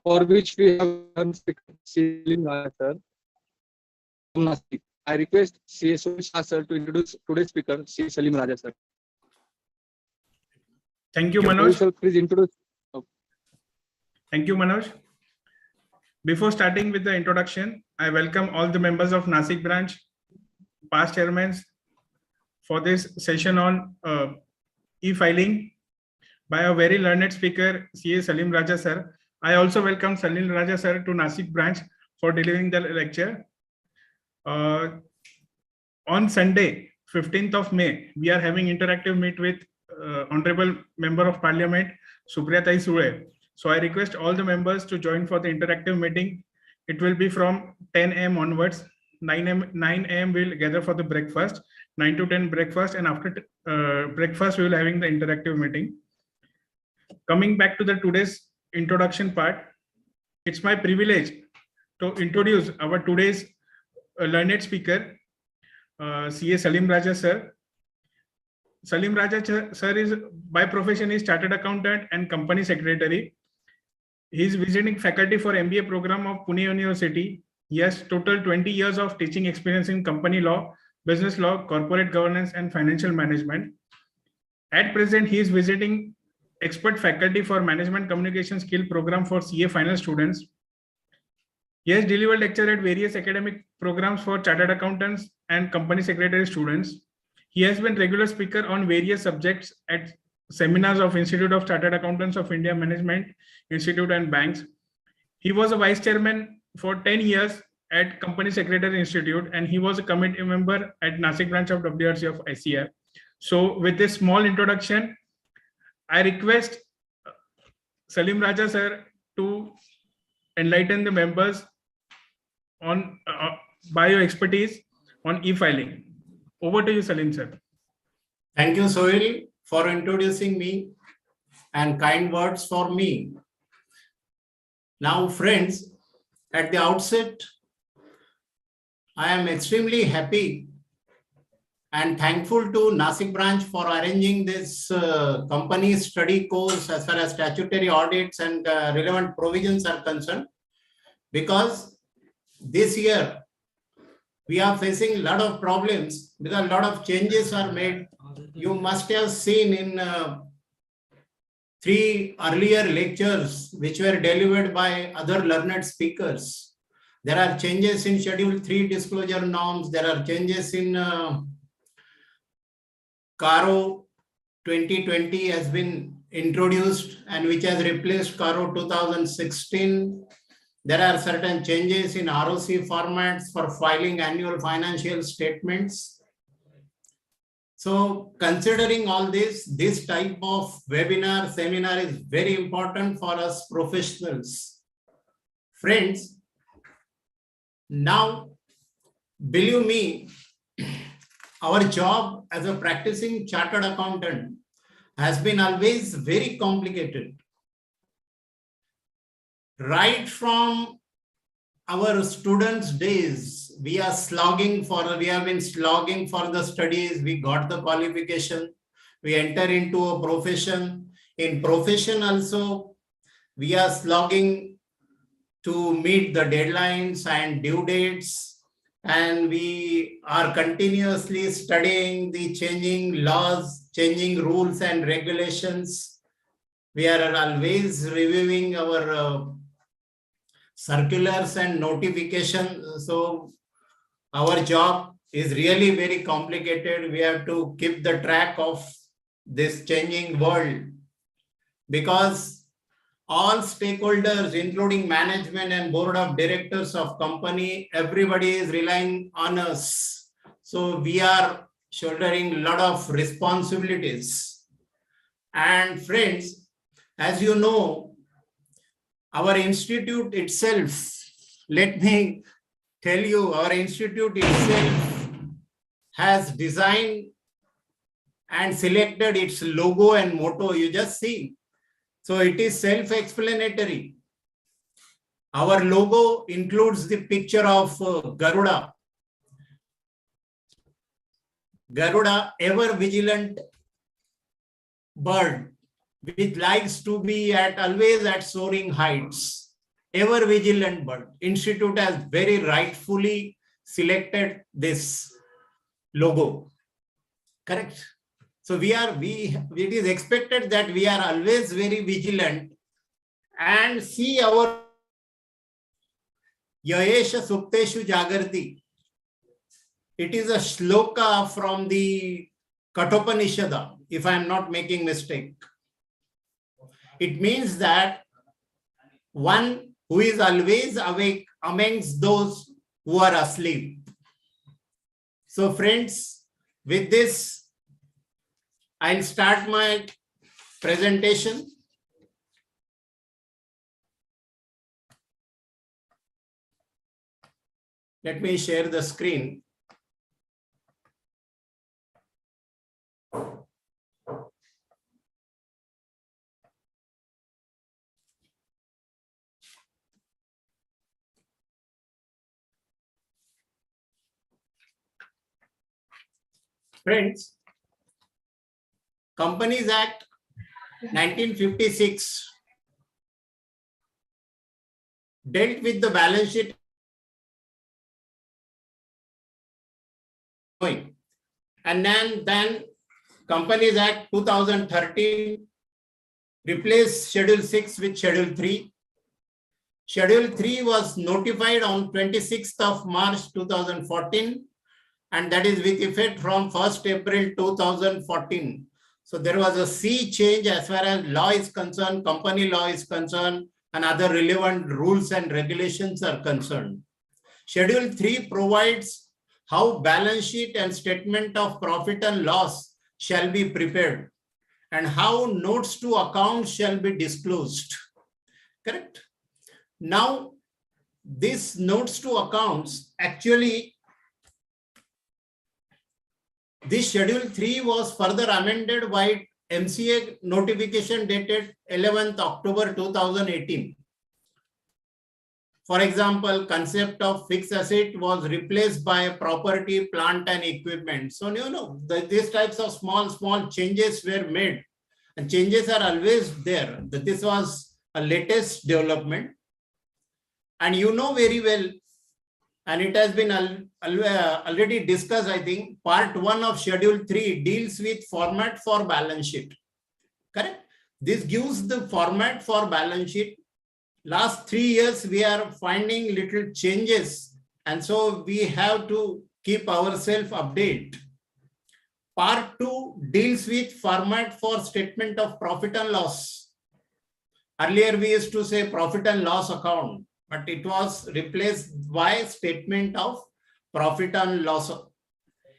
for which we have one speaker, Saleem sir from Nashik. I request Sohil Shah sir to introduce today's speaker, Saleem Raja sir. Thank you, Manoj. Sir, please introduce. Thank you, Manoj. Before starting with the introduction, I welcome all the members of Nashik branch, past chairmen, for this session on e-filing by a very learned speaker, CA Saleem Raja sir. I also welcome Saleem Raja sir to Nashik branch for delivering the lecture. On Sunday, 15th of May, we are having interactive meet with Honorable Member of Parliament, Supriya Sule. So I request all the members to join for the interactive meeting. It will be from 10 a.m. onwards. 9 a.m. we'll gather for the breakfast, 9 to 10 breakfast, and after breakfast, we will having the interactive meeting. Coming back to the today's introduction part, it's my privilege to introduce our today's learned speaker, CA Saleem Raja sir. Saleem Raja sir is by profession is Chartered Accountant and Company Secretary. He is visiting faculty for MBA program of Pune University. He has total 20 years of teaching experience in company law, business law, corporate governance, and financial management. At present, he is visiting expert faculty for management communication skill program for CA final students. He has delivered lecture at various academic programs for chartered accountants and company secretary students. He has been regular speaker on various subjects at seminars of Institute of Chartered Accountants of India Management Institute and banks. He was a vice chairman for 10 years at Company Secretary Institute, and he was a committee member at Nashik branch of WRC of ICF. So with this small introduction, I request Saleem Raja sir to enlighten the members on by your expertise on e-filing. Over to you, Saleem sir. Thank you, Sohil, for introducing me and kind words for me. Now, friends, at the outset, I am extremely happy and thankful to Nashik branch for arranging this company study course as far as statutory audits and relevant provisions are concerned, because this year we are facing a lot of problems because a lot of changes are made. You must have seen in 3 earlier lectures which were delivered by other learned speakers. There are changes in Schedule 3 disclosure norms. There are changes in CARO 2020 has been introduced and which has replaced CARO 2016. There are certain changes in ROC formats for filing annual financial statements. So considering all this type of webinar, seminar is very important for us professionals. Friends, now, believe me, our job as a practicing chartered accountant has been always very complicated. Right from our students' days, we have been slogging for the studies. We got the qualification. We enter into a profession. In profession also, we are slogging to meet the deadlines and due dates. And we are continuously studying the changing laws, changing rules and regulations. We are always reviewing our circulars and notifications. So our job is really very complicated. We have to keep the track of this changing world because all stakeholders, including management and board of directors of company, everybody is relying on us. So we are shouldering a lot of responsibilities. And friends, as you know, our institute itself, let me tell you, our institute itself has designed and selected its logo and motto. You just see. So it is self-explanatory. Our logo includes the picture of Garuda. Garuda, ever vigilant bird, which likes to be always at soaring heights. ever vigilant bird. Institute has very rightfully selected this logo. Correct. So it is expected that we are always very vigilant and see our Yayesha Supteshu Jagarti. It is a shloka from the Kathopanishad, if I am not making mistake. It means that one who is always awake amongst those who are asleep. So friends, with this, I'll start my presentation. Let me share the screen. Friends, Companies Act 1956 dealt with the balance sheet and then Companies Act 2013 replaced Schedule 6 with Schedule 3. Schedule 3 was notified on 26th of March 2014 and that is with effect from 1st April 2014. So there was a sea change as far as law is concerned, company law is concerned, and other relevant rules and regulations are concerned. Schedule 3 provides how balance sheet and statement of profit and loss shall be prepared and how notes to accounts shall be disclosed. Correct? Now, these notes to accounts actually, this Schedule 3 was further amended by MCA notification dated 11th October 2018. For example, concept of fixed asset was replaced by property, plant and equipment. So, these types of small changes were made and changes are always there. This was a latest development. And you know very well, and it has been already discussed, I think, part 1 of Schedule 3 deals with format for balance sheet. Correct? This gives the format for balance sheet. Last 3 years, we are finding little changes. And so we have to keep ourselves updated. Part 2 deals with format for statement of profit and loss. Earlier, we used to say profit and loss account, but it was replaced by statement of profit and loss.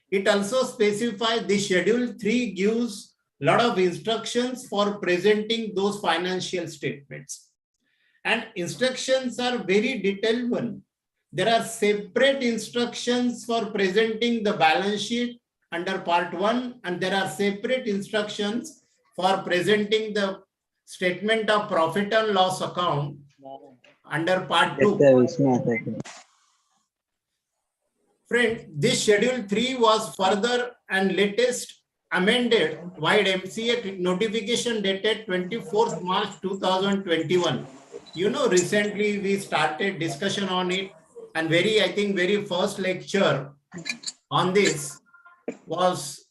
It also specifies the Schedule 3 gives a lot of instructions for presenting those financial statements. And instructions are very detailed one. There are separate instructions for presenting the balance sheet under part 1, and there are separate instructions for presenting the statement of profit and loss account under part 2. Friend, this Schedule 3 was further and latest amended by MCA notification dated 24th March 2021. Recently we started discussion on it, and I think very first lecture on this was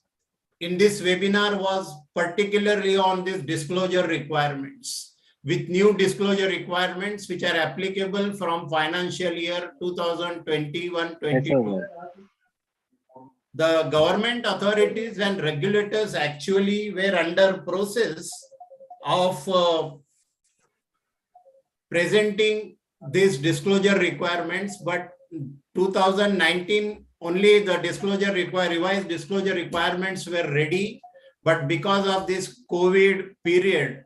in this webinar was particularly on this disclosure requirements, with new disclosure requirements which are applicable from financial year 2021-22. The government authorities and regulators actually were under process of presenting these disclosure requirements, but 2019 only the revised disclosure requirements were ready, but because of this COVID period,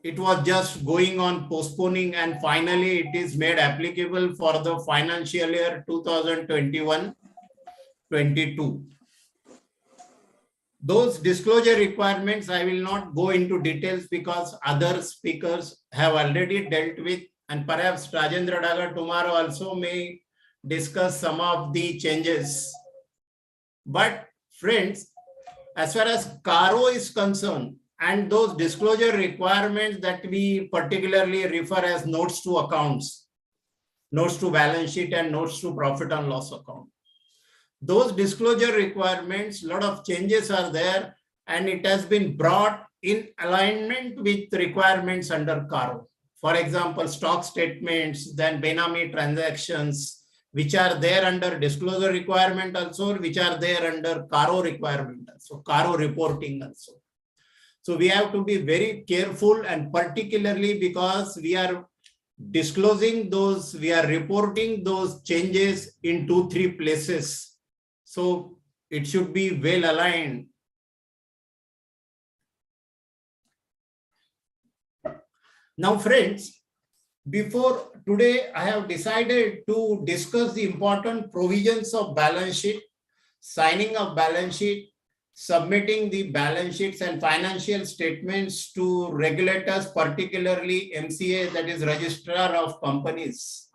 it was just going on postponing, and finally it is made applicable for the financial year 2021-22. Those disclosure requirements, I will not go into details because other speakers have already dealt with, and perhaps Rajendra Daga tomorrow also may discuss some of the changes. But friends, as far as CARO is concerned, and those disclosure requirements that we particularly refer as notes to accounts, notes to balance sheet and notes to profit and loss account. Those disclosure requirements, a lot of changes are there, and it has been brought in alignment with requirements under CARO. For example, stock statements, then Benami transactions, which are there under disclosure requirement also, which are there under CARO requirement also, CARO reporting also. So we have to be very careful, and particularly because we are disclosing those, we are reporting those changes in 2-3 places. So it should be well aligned. Now, friends, before today, I have decided to discuss the important provisions of balance sheet, signing of balance sheet, submitting the balance sheets and financial statements to regulators, particularly MCA, that is Registrar of Companies,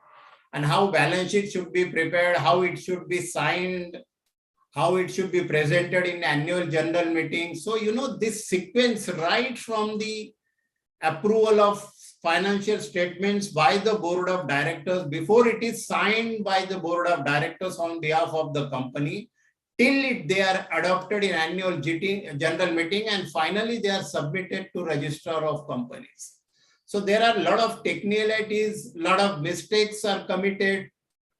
and how balance sheet should be prepared, how it should be signed, how it should be presented in annual general meeting. So, this sequence right from the approval of financial statements by the board of directors, before it is signed by the board of directors on behalf of the company, till they are adopted in annual general meeting, and finally they are submitted to Registrar of Companies. So there are a lot of technicalities, a lot of mistakes are committed,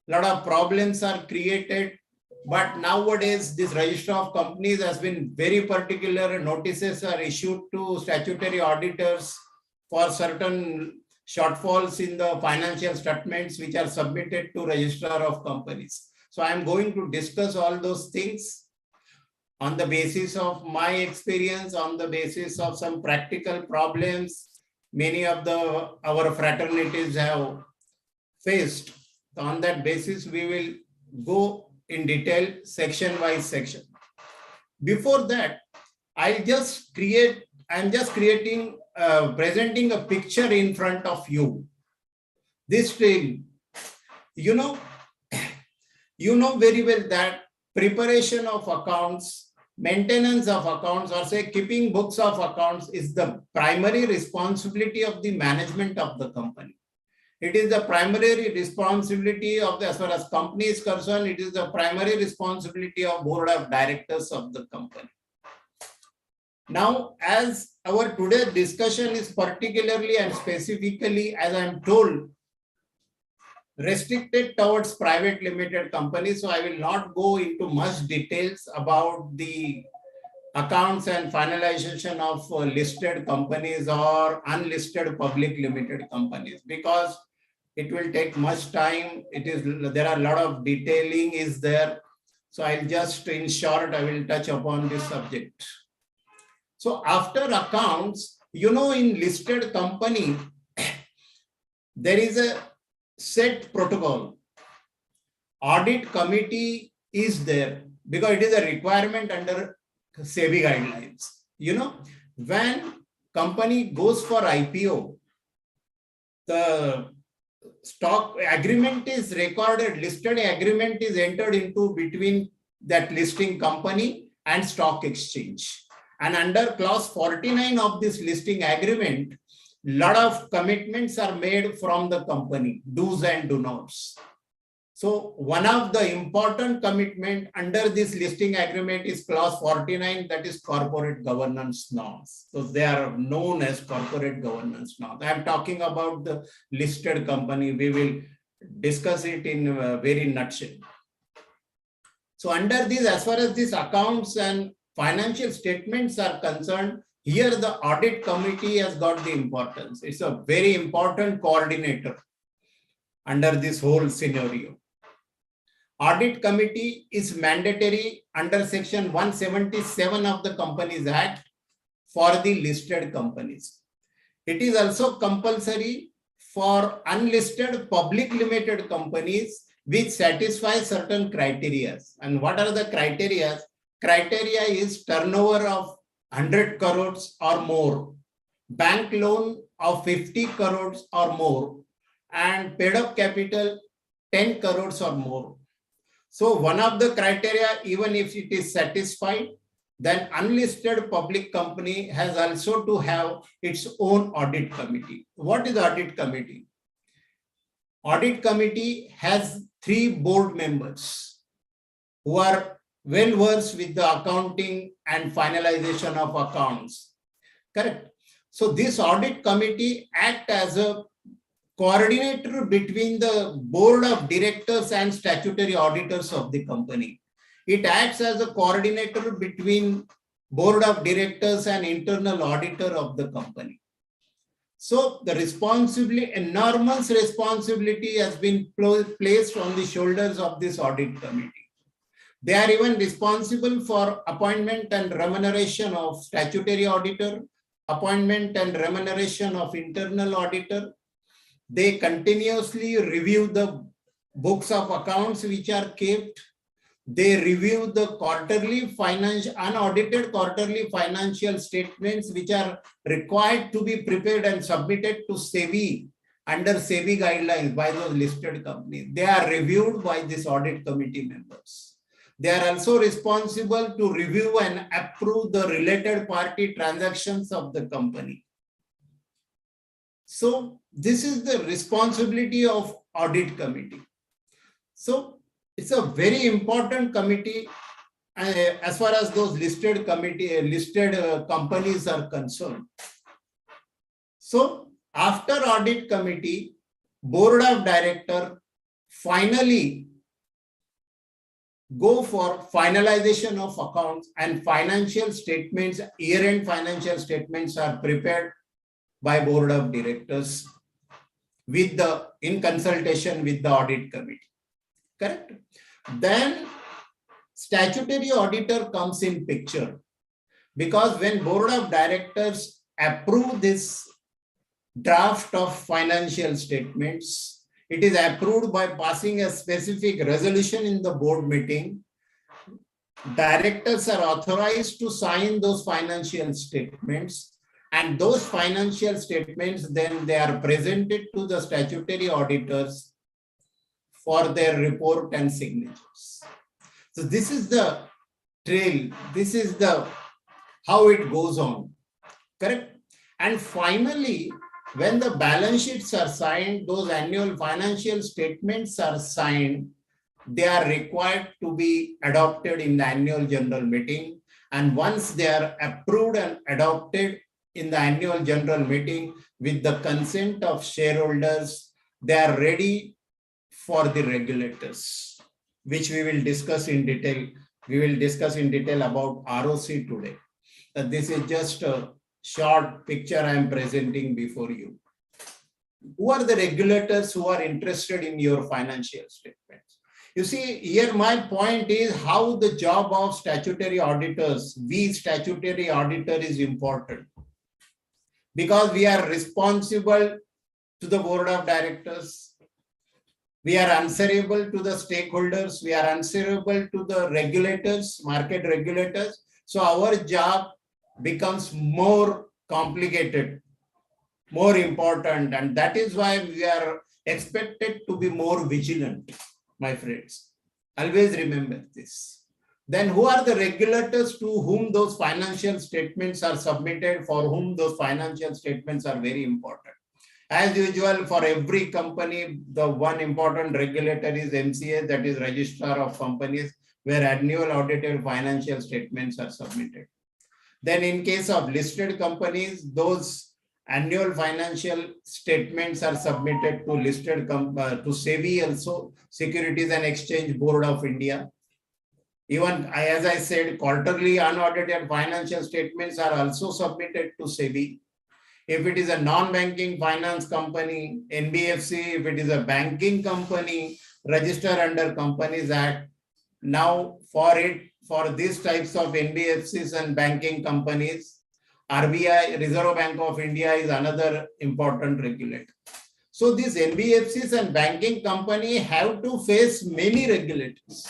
a lot of problems are created. But nowadays, this Registrar of Companies has been very particular. Notices are issued to statutory auditors for certain shortfalls in the financial statements which are submitted to Registrar of Companies. So I am going to discuss all those things on the basis of my experience, on the basis of some practical problems many of our fraternities have faced. So on that basis, we will go in detail section by section. Before that, I'm just presenting a picture in front of you. This thing, you know very well that preparation of accounts, maintenance of accounts, or say keeping books of accounts is the primary responsibility of the management of the company. It is the primary responsibility of as far as company is concerned, it is the primary responsibility of board of directors of the company. Now, as our today's discussion is particularly and specifically, as I am told, restricted towards private limited companies, so I will not go into much details about the accounts and finalization of listed companies or unlisted public limited companies, because it will take much time. There are a lot of detailing is there. So I'll just, in short, I will touch upon this subject. So after accounts, in listed company, there is a set protocol. Audit committee is there because it is a requirement under SEBI guidelines. When company goes for IPO, the stock agreement is recorded, listed agreement is entered into between that listing company and stock exchange. And under clause 49 of this listing agreement, lot of commitments are made from the company, do's and do nots. So one of the important commitment under this listing agreement is clause 49, that is corporate governance norms. So they are known as corporate governance norms. I am talking about the listed company. We will discuss it in a very nutshell. So under this, as far as these accounts and financial statements are concerned, here the audit committee has got the importance. It's a very important coordinator under this whole scenario. Audit committee is mandatory under section 177 of the Companies Act for the listed companies. It is also compulsory for unlisted public limited companies which satisfy certain criteria. And what are the criteria? Criteria is turnover of 100 crores or more, bank loan of 50 crores or more, and paid up capital 10 crores or more. So one of the criteria, even if it is satisfied, then unlisted public company has also to have its own audit committee. What is audit committee? Audit committee has 3 board members who are well versed with the accounting and finalization of accounts. Correct. So this audit committee act as a coordinator between the board of directors and statutory auditors of the company. It acts as a coordinator between board of directors and internal auditor of the company. So the enormous responsibility has been placed on the shoulders of this audit committee. They are even responsible for appointment and remuneration of statutory auditor, appointment and remuneration of internal auditor. They continuously review the books of accounts which are kept. They review the unaudited quarterly financial statements which are required to be prepared and submitted to SEBI under SEBI guidelines by those listed companies. They are reviewed by this audit committee members. They are also responsible to review and approve the related party transactions of the company. So this is the responsibility of audit committee. So it's a very important committee as far as those listed companies are concerned. So after audit committee, board of director finally go for finalization of accounts, and financial statements, year-end financial statements are prepared by board of directors in consultation with the audit committee. Correct? Then statutory auditor comes in picture, because when board of directors approve this draft of financial statements, it is approved by passing a specific resolution in the board meeting. Directors are authorized to sign those financial statements, and those financial statements then they are presented to the statutory auditors for their report and signatures. So this is the trail. This is the how it goes on. Correct? And finally, when the balance sheets are signed, those annual financial statements are signed, they are required to be adopted in the annual general meeting. And once they are approved and adopted in the annual general meeting with the consent of shareholders, they are ready for the regulators, which we will discuss in detail. We will discuss in detail about ROC today. This is just a short picture I am presenting before you. Who are the regulators who are interested in your financial statements? You see, here my point is how the job of statutory auditors, we statutory auditor is important, because we are responsible to the board of directors. We are answerable to the stakeholders. We are answerable to the regulators, market regulators. So our job becomes more complicated, more important. And that is why we are expected to be more vigilant, my friends. Always remember this. Then who are the regulators to whom those financial statements are submitted, for whom those financial statements are very important? As usual, for every company, the one important regulator is MCA, that is Registrar of Companies, where annual audited financial statements are submitted. Then in case of listed companies, those annual financial statements are submitted to to SEBI also, Securities and Exchange Board of India. Even as I said, quarterly unaudited financial statements are also submitted to SEBI. If it is a non-banking finance company, NBFC, if it is a banking company, registered under Companies Act. Now for these types of NBFCs and banking companies, RBI, Reserve Bank of India, is another important regulator. So these NBFCs and banking company have to face many regulators,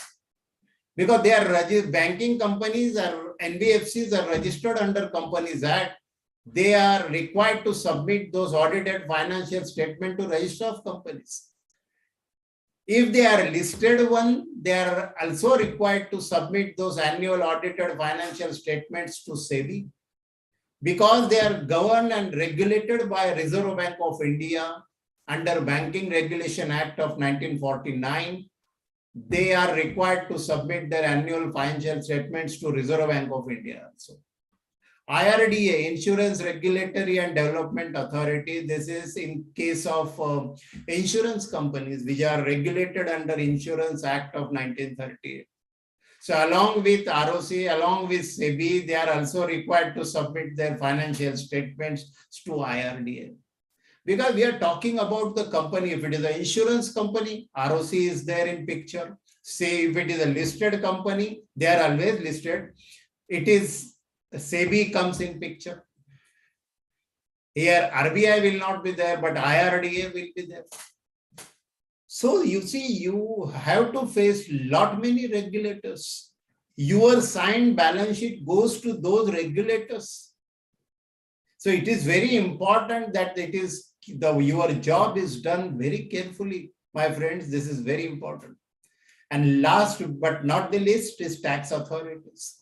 because they are banking companies or NBFCs are registered under Companies Act. They are required to submit those audited financial statements to Register of Companies. If they are listed one, they are also required to submit those annual audited financial statements to SEBI, because they are governed and regulated by Reserve Bank of India under Banking Regulation Act of 1949. They are required to submit their annual financial statements to Reserve Bank of India also. IRDA, Insurance Regulatory and Development Authority, this is in case of insurance companies which are regulated under Insurance Act of 1938. So along with ROC, along with SEBI, they are also required to submit their financial statements to IRDA. Because we are talking about the company. If it is an insurance company, ROC is there in picture. Say if it is a listed company, they are always listed. It is SEBI comes in picture. Here RBI will not be there, but IRDA will be there. So you see, you have to face lot many regulators. Your signed balance sheet goes to those regulators. So it is very important that it is your job is done very carefully, my friends. This is very important. And last but not the least is tax authorities.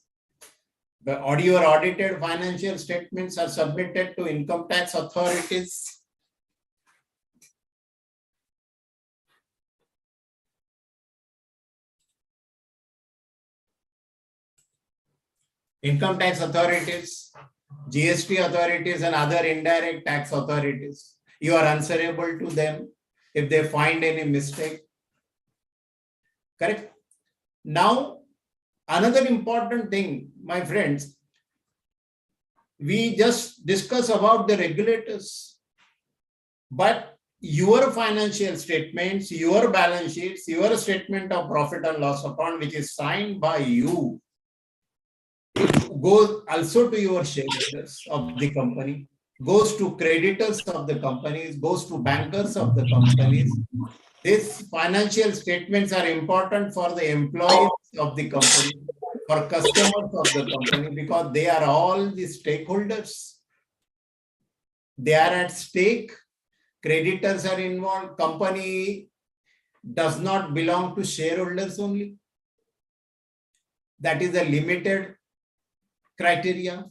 Your audited financial statements are submitted to income tax authorities. Income tax authorities, GST authorities, and other indirect tax authorities. You are answerable to them if they find any mistake. Correct? Now, another important thing, my friends, we just discuss about the regulators, but your financial statements, your balance sheets, your statement of profit and loss account, which is signed by you, it goes also to your shareholders of the company, goes to creditors of the companies, goes to bankers of the companies. These financial statements are important for the employees of the company, for customers of the company, because they are all the stakeholders. They are at stake. Creditors are involved. Company does not belong to shareholders only. That is a limited criteria.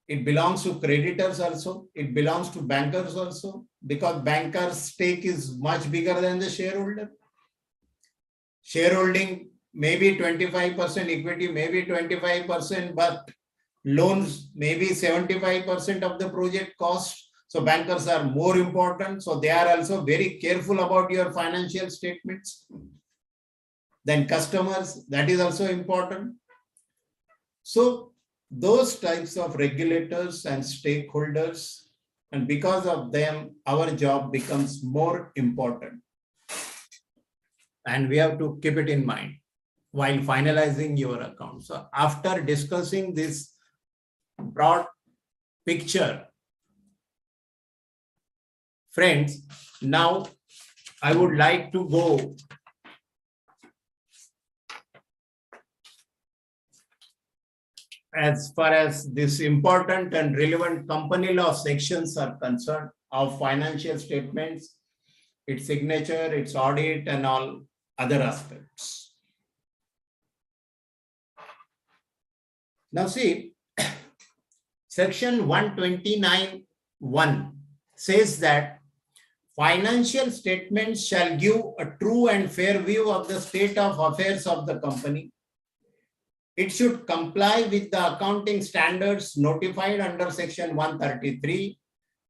It belongs to creditors also. It belongs to bankers also, because bankers' stake is much bigger than the shareholder. Shareholding maybe 25% equity, maybe 25%, but loans maybe 75% of the project cost. So bankers are more important. So they are also very careful about your financial statements. Then customers, that is also important. So those types of regulators and stakeholders, and because of them, our job becomes more important. And we have to keep it in mind while finalizing your account. So after discussing this broad picture, friends, now I would like to go as far as this important and relevant company law sections are concerned of financial statements, its signature, its audit, and all other aspects. Now see, section 129(1) says that financial statements shall give a true and fair view of the state of affairs of the company. It should comply with the accounting standards notified under section 133.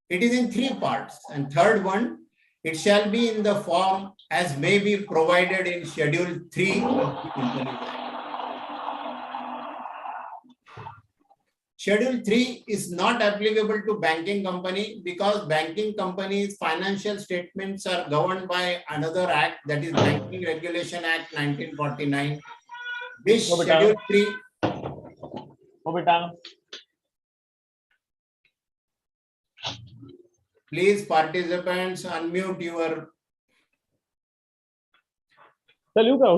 It is in 3 parts. And third one, it shall be in the form as may be provided in Schedule 3 of the Companies Act. Schedule 3 is not applicable to banking company, because banking companies' financial statements are governed by another act, that is Banking Regulation Act 1949. This Schedule 3. Please, participants, unmute your. चल का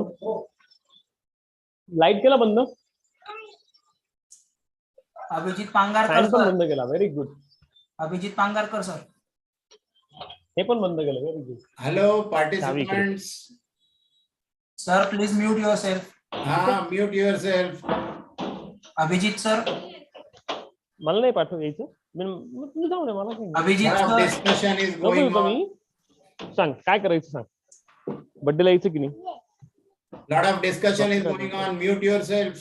light केला बंद. Abhijit Pangarkar fan पण sir. बंद केला. Very good. Abhijit Pangarkar sir. हे पण बंद केलं. Hello, participants. Sir, please mute yourself. Mute yourself. Abhijit sir. मला नाही पाठवू यायचं. तुम्ही जाऊ नये मला काही. Abhijit Lot of sir. discussion is नको going येतो on. मी. सांग काय करायचं सांग. बर्थडेला यायचं की नाही. Lot of discussion is going on. Mute yourself.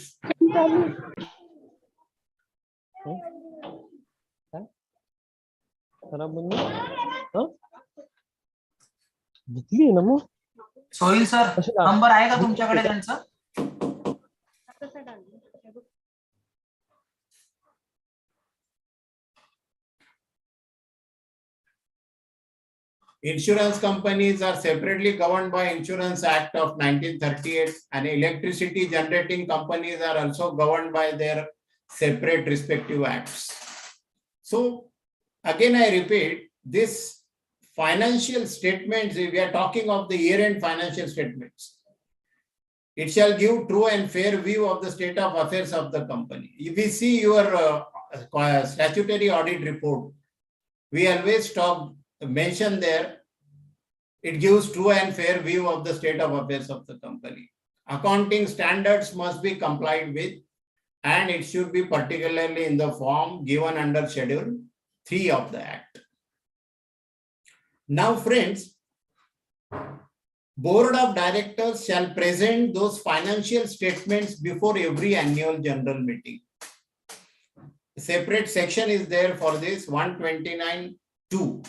खराब बंद. घेतली ना मग. सोहिल सर, नंबर आहे का तुमच्याकडे त्यांचा? Insurance companies are separately governed by Insurance Act of 1938, and electricity generating companies are also governed by their separate respective acts. So again, I repeat, this financial statements, if we are talking of the year-end financial statements, it shall give true and fair view of the state of affairs of the company. If we see your statutory audit report, we always mention there, it gives true and fair view of the state of affairs of the company. Accounting standards must be complied with, and it should be particularly in the form given under Schedule 3 of the Act. Now, friends, Board of Directors shall present those financial statements before every annual general meeting. A separate section is there for this, 129(2).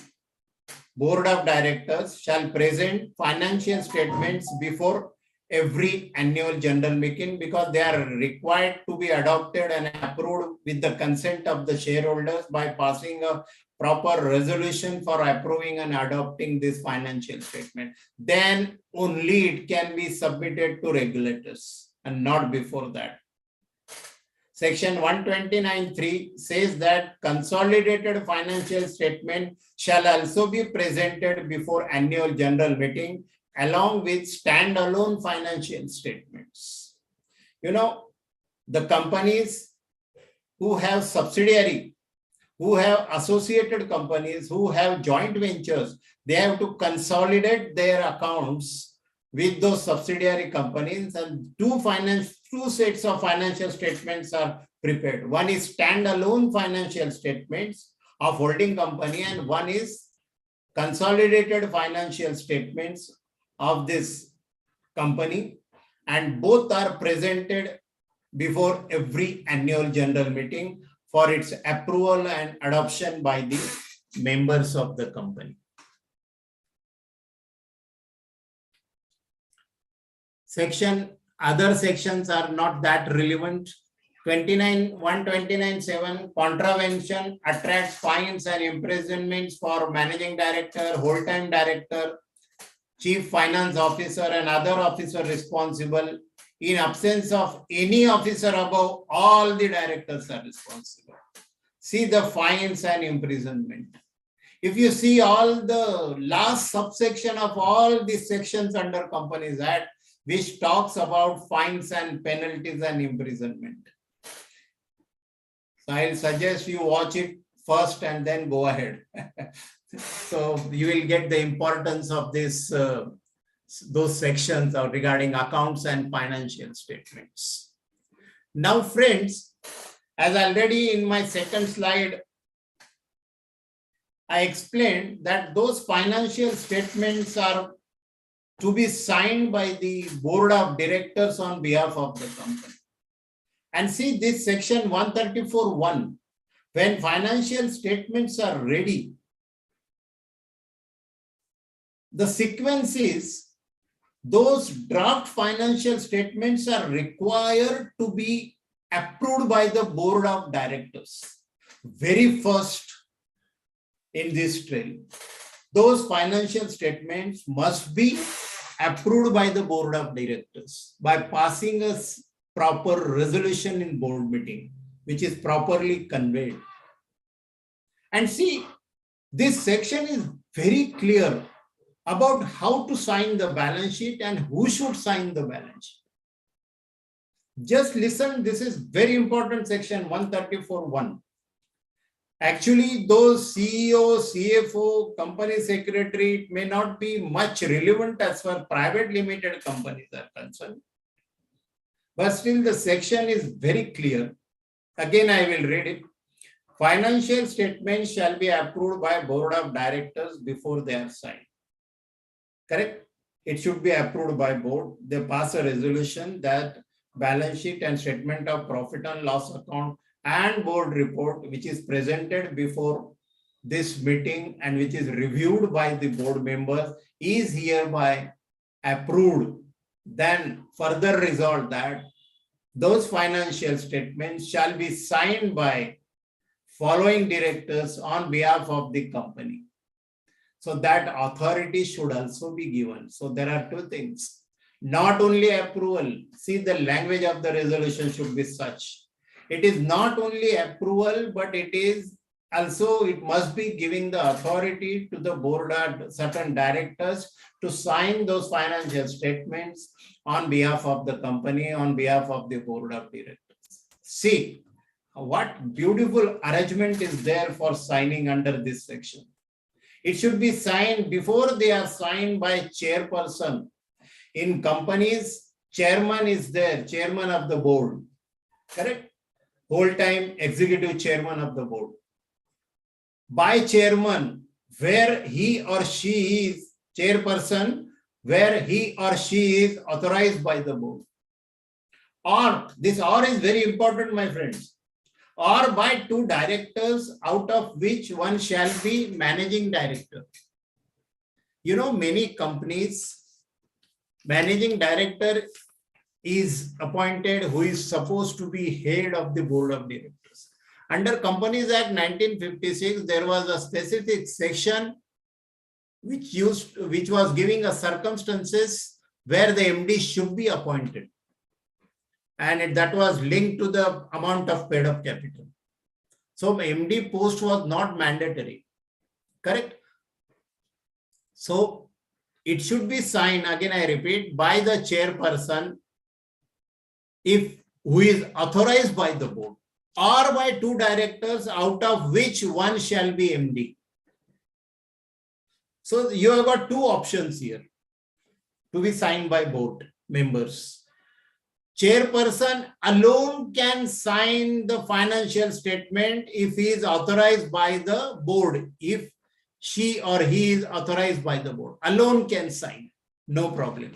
Board of Directors shall present financial statements before every annual general meeting, because they are required to be adopted and approved with the consent of the shareholders by passing a proper resolution for approving and adopting this financial statement. Then only it can be submitted to regulators, and not before that. Section 129(3) says that consolidated financial statement shall also be presented before annual general meeting along with standalone financial statements. You know, the companies who have subsidiary, who have associated companies, who have joint ventures, they have to consolidate their accounts with those subsidiary companies, and two sets of financial statements are prepared. One is standalone financial statements of holding company, and one is consolidated financial statements of this company, and both are presented before every annual general meeting for its approval and adoption by the members of the company. Other sections are not that relevant. 129(7), contravention attracts fines and imprisonments for managing director, whole-time director, chief finance officer, and other officer responsible. In absence of any officer above, all the directors are responsible. See the fines and imprisonment. If you see all the last subsection of all these sections under Companies Act, which talks about fines and penalties and imprisonment. So I'll suggest you watch it first and then go ahead. So you will get the importance of this, those sections regarding accounts and financial statements. Now, friends, as already in my second slide, I explained that those financial statements are to be signed by the board of directors on behalf of the company. And see this section 134(1), when financial statements are ready, the sequence is those draft financial statements are required to be approved by the board of directors. Very first in this trail, those financial statements must be approved by the board of directors by passing a proper resolution in board meeting, which is properly conveyed. And see, this section is very clear about how to sign the balance sheet and who should sign the balance sheet. Just listen, this is very important section 134(1). Actually, those CEO, CFO, company secretary, it may not be much relevant as far private limited companies are concerned. But still the section is very clear. Again, I will read it. Financial statements shall be approved by board of directors before they are signed. Correct? It should be approved by board. They pass a resolution that balance sheet and statement of profit and loss account and board report, which is presented before this meeting and which is reviewed by the board members, is hereby approved. Then further resolved that those financial statements shall be signed by following directors on behalf of the company. So that authority should also be given. So there are two things. Not only approval, see the language of the resolution should be such. It is not only approval, but it is also, it must be giving the authority to the board of certain directors to sign those financial statements on behalf of the company, on behalf of the board of directors. See, what beautiful arrangement is there for signing under this section. It should be signed before they are signed by chairperson. In companies, chairman is there, chairman of the board, correct? Whole time executive chairman of the board. By chairman, where he or she is chairperson, where he or she is authorized by the board. Or, this or is very important, my friends. Or by two directors, out of which one shall be managing director. You know, many companies, managing director is appointed who is supposed to be head of the board of directors. Under Companies Act 1956, there was a specific section which was giving a circumstances where the MD should be appointed. And that was linked to the amount of paid up capital. So MD post was not mandatory, correct? So it should be signed, again I repeat, by the chairperson who is authorized by the board, or by two directors, out of which one shall be MD. So you have got two options here to be signed by board members. Chairperson alone can sign the financial statement if he is authorized by the board. If she or he is authorized by the board, alone can sign, no problem.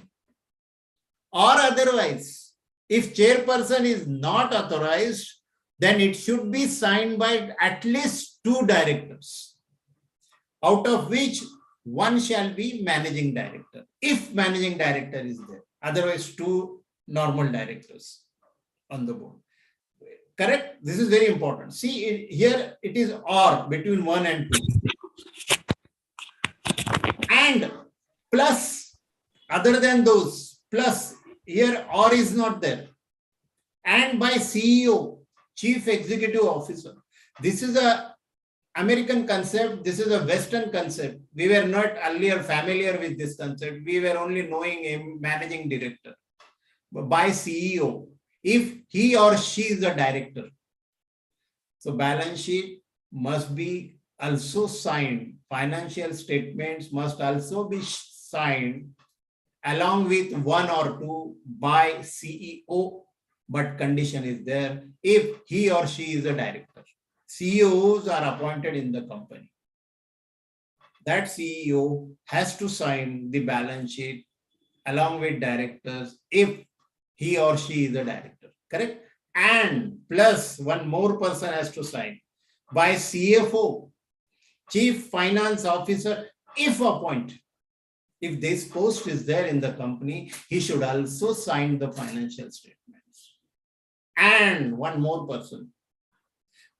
Or otherwise, if chairperson is not authorized, then it should be signed by at least two directors, out of which one shall be managing director, if managing director is there. Otherwise, two normal directors on the board. Correct? This is very important. See, here it is or between 1 and 2. And plus, other than those, plus here or is not there. And by CEO, Chief Executive Officer. This is a American concept. This is a Western concept. We were not earlier familiar with this concept. We were only knowing a managing director. By CEO, if he or she is a director. So balance sheet must be also signed. Financial statements must also be signed along with one or two by CEO. But condition is there if he or she is a director. CEOs are appointed in the company. That CEO has to sign the balance sheet along with directors if he or she is a director, correct? And plus one more person has to sign by CFO, Chief Finance Officer, if appointed. If this post is there in the company, he should also sign the financial statements. And one more person,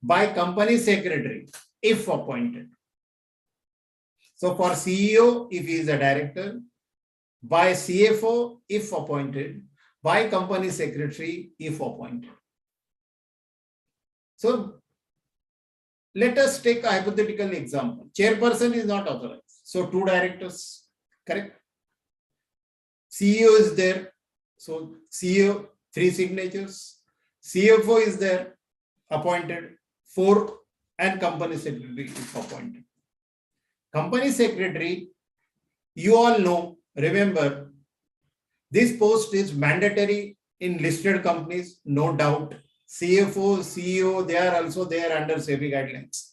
by company secretary, if appointed. So for CEO, if he is a director, by CFO, if appointed, by company secretary, if appointed. So let us take a hypothetical example. Chairperson is not authorized. So two directors, correct? CEO is there. So CEO, 3 signatures. CFO is there, appointed, 4 and company secretary is appointed. Company secretary, you all know, remember, this post is mandatory in listed companies, no doubt. CFO, CEO, they are also there under SEBI guidelines.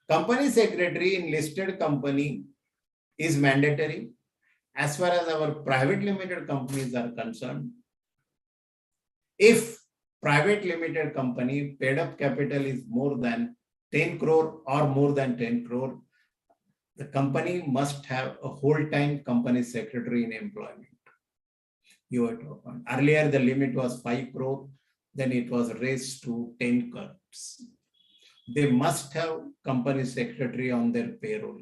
Company secretary in listed company is mandatory. As far as our private limited companies are concerned, if private limited company paid up capital is more than 10 crore or more than 10 crore, the company must have a whole-time company secretary in employment. You have to appoint. Earlier, the limit was 5 crore, then it was raised to 10 crores. They must have company secretary on their payroll.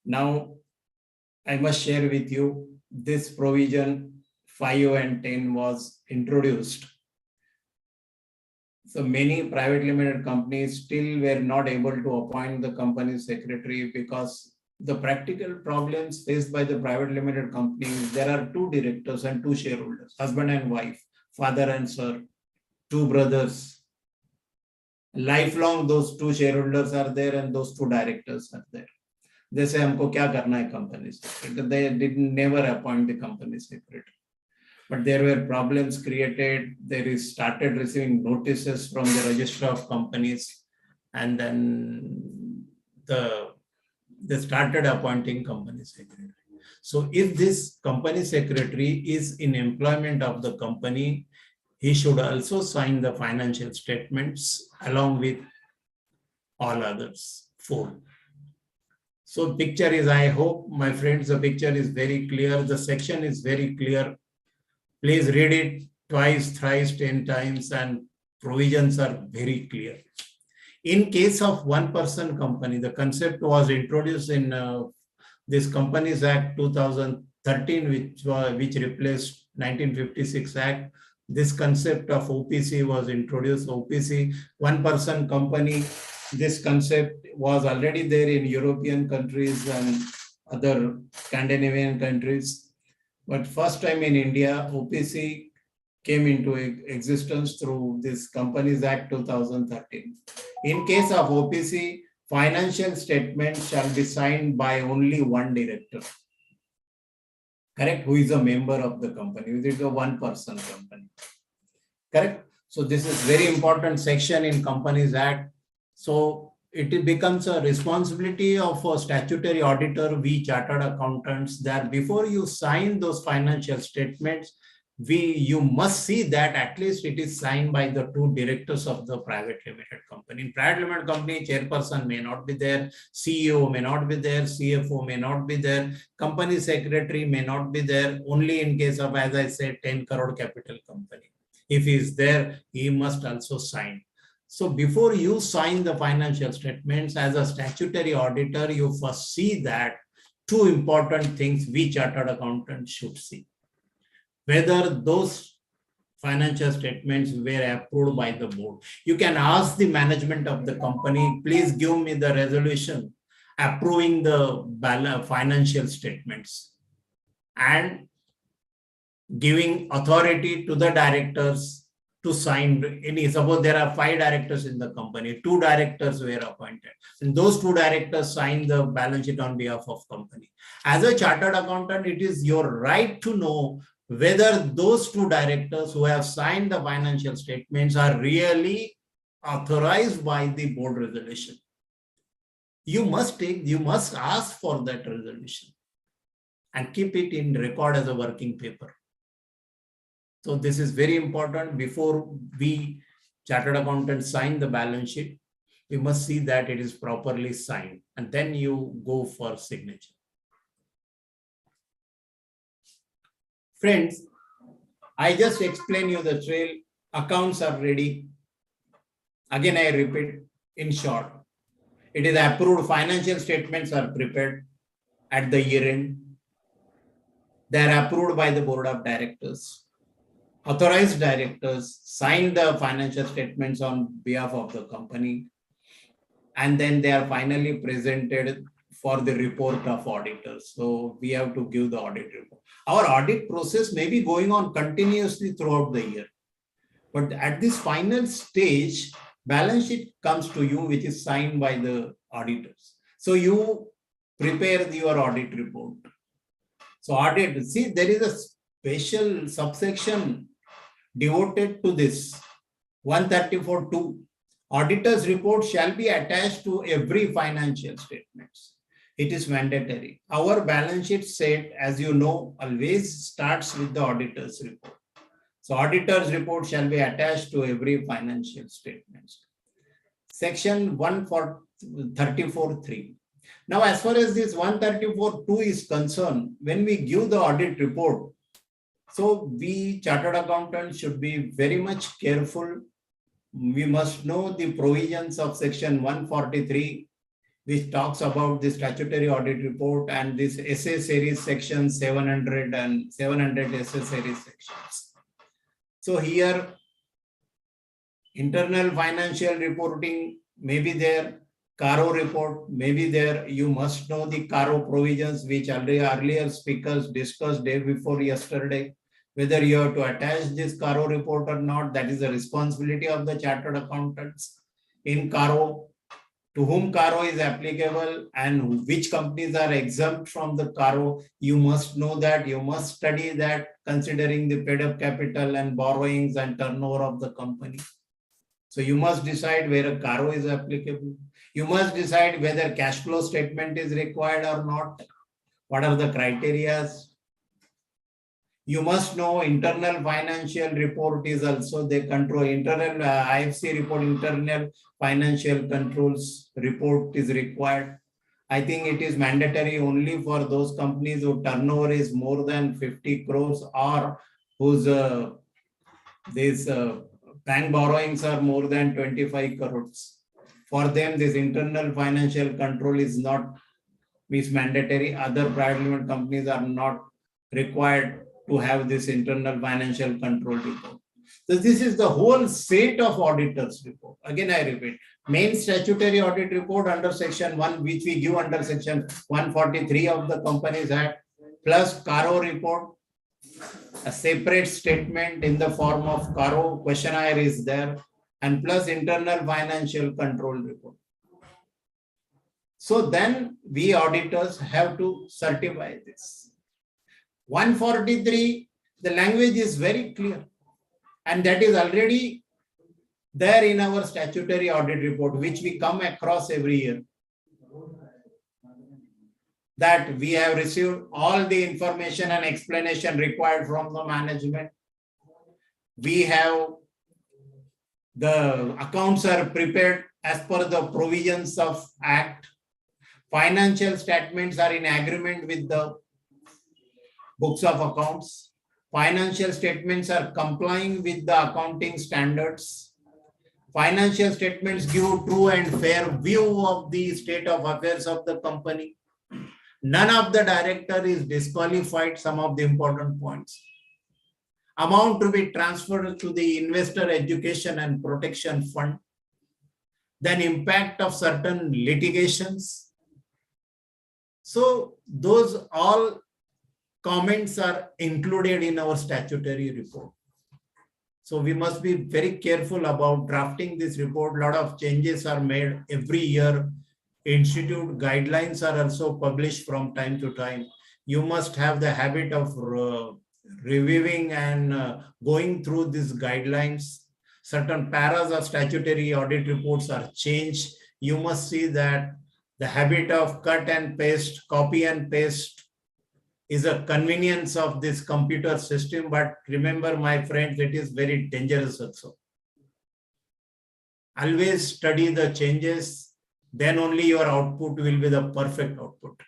Now, I must share with you this provision 5 and 10 was introduced. So many private limited companies still were not able to appoint the company secretary because the practical problems faced by the private limited companies, there are 2 directors and 2 shareholders, husband and wife, father and son, 2 brothers. Lifelong, those 2 shareholders are there and those 2 directors are there. They say, "Humko kya karna hai company secretary?" They didn't never appoint the company secretary. But there were problems created. They started receiving notices from the register of companies, and then they started appointing company secretary. So if this company secretary is in employment of the company, he should also sign the financial statements along with all others, 4. So picture is, I hope, my friends, the picture is very clear. The section is very clear. Please read it twice, thrice, 10 times, and provisions are very clear. In case of one-person company, the concept was introduced in this Companies Act 2013, which replaced 1956 Act. This concept of OPC was introduced. OPC, one-person company, this concept was already there in European countries and other Scandinavian countries. But first time in India, OPC came into existence through this Companies Act 2013. In case of OPC, financial statements shall be signed by only one director. Correct? Who is a member of the company? It is a one-person company. Correct? So this is very important section in Companies Act. So it becomes a responsibility of a statutory auditor, we chartered accountants, that before you sign those financial statements, you must see that at least it is signed by the 2 directors of the private limited company. In private limited company, chairperson may not be there, CEO may not be there, CFO may not be there, company secretary may not be there, only in case of, as I said, 10 crore capital company. If he is there, he must also sign. So before you sign the financial statements as a statutory auditor, you first see that 2 important things we chartered accountants should see. Whether those financial statements were approved by the board. You can ask the management of the company, please give me the resolution approving the financial statements and giving authority to the directors to sign any. Suppose there are 5 directors in the company, 2 directors were appointed, and those 2 directors sign the balance sheet on behalf of company. As a chartered accountant, it is your right to know whether those 2 directors who have signed the financial statements are really authorized by the board resolution. You must ask for that resolution and keep it in record as a working paper. So this is very important. Before we chartered accountants sign the balance sheet, we must see that it is properly signed, and then you go for signature. Friends, I just explained you the trail. Accounts are ready. Again, I repeat in short. It is approved. Financial statements are prepared at the year end. They are approved by the board of directors. Authorized directors sign the financial statements on behalf of the company, and then they are finally presented for the report of auditors. So we have to give the audit report. Our audit process may be going on continuously throughout the year, but at this final stage, balance sheet comes to you, which is signed by the auditors. So you prepare your audit report. So audit, see, there is a special subsection devoted to this. 134(2). Auditor's report shall be attached to every financial statements. It is mandatory. Our balance sheet set, as you know, always starts with the auditor's report. So auditor's report shall be attached to every financial statements. Section 134(3). Now, as far as this 134(2) is concerned, when we give the audit report, so we chartered accountants should be very much careful. We must know the provisions of section 143, which talks about the statutory audit report, and this essay series section 700 and 700 essay series sections. So here, internal financial reporting may be there, CARO report may be there. You must know the CARO provisions, which earlier speakers discussed day before yesterday. Whether you have to attach this CARO report or not, that is the responsibility of the chartered accountants in CARO, to whom CARO is applicable and which companies are exempt from the CARO. You must know that, you must study that, considering the paid up capital and borrowings and turnover of the company. So you must decide where a CARO is applicable. You must decide whether cash flow statement is required or not. What are the criteria? You must know internal financial report is also the control. Internal IFC report, internal financial controls report is required. I think it is mandatory only for those companies whose turnover is more than 50 crores or whose bank borrowings are more than 25 crores. For them, this internal financial control is mandatory. Other private limited companies are not required to have this internal financial control report. So this is the whole set of auditors report. Again, I repeat, main statutory audit report under section 1, which we give under section 143 of the Companies Act, plus CARO report, a separate statement in the form of CARO questionnaire is there, and plus internal financial control report. So then we auditors have to certify this. 143, the language is very clear, and that is already there in our statutory audit report, which we come across every year. That we have received all the information and explanation required from the management. We have the accounts are prepared as per the provisions of Act. Financial statements are in agreement with the books of accounts. Financial statements are complying with the accounting standards. Financial statements give true and fair view of the state of affairs of the company. None of the director is disqualified, some of the important points. Amount to be transferred to the Investor Education and Protection Fund. Then impact of certain litigations. So those all comments are included in our statutory report. So we must be very careful about drafting this report. A lot of changes are made every year. Institute guidelines are also published from time to time. You must have the habit of reviewing and going through these guidelines. Certain paras of statutory audit reports are changed. You must see that the habit of cut and paste, copy and paste is a convenience of this computer system, but remember, my friends, it is very dangerous also. Always study the changes, then only your output will be the perfect output.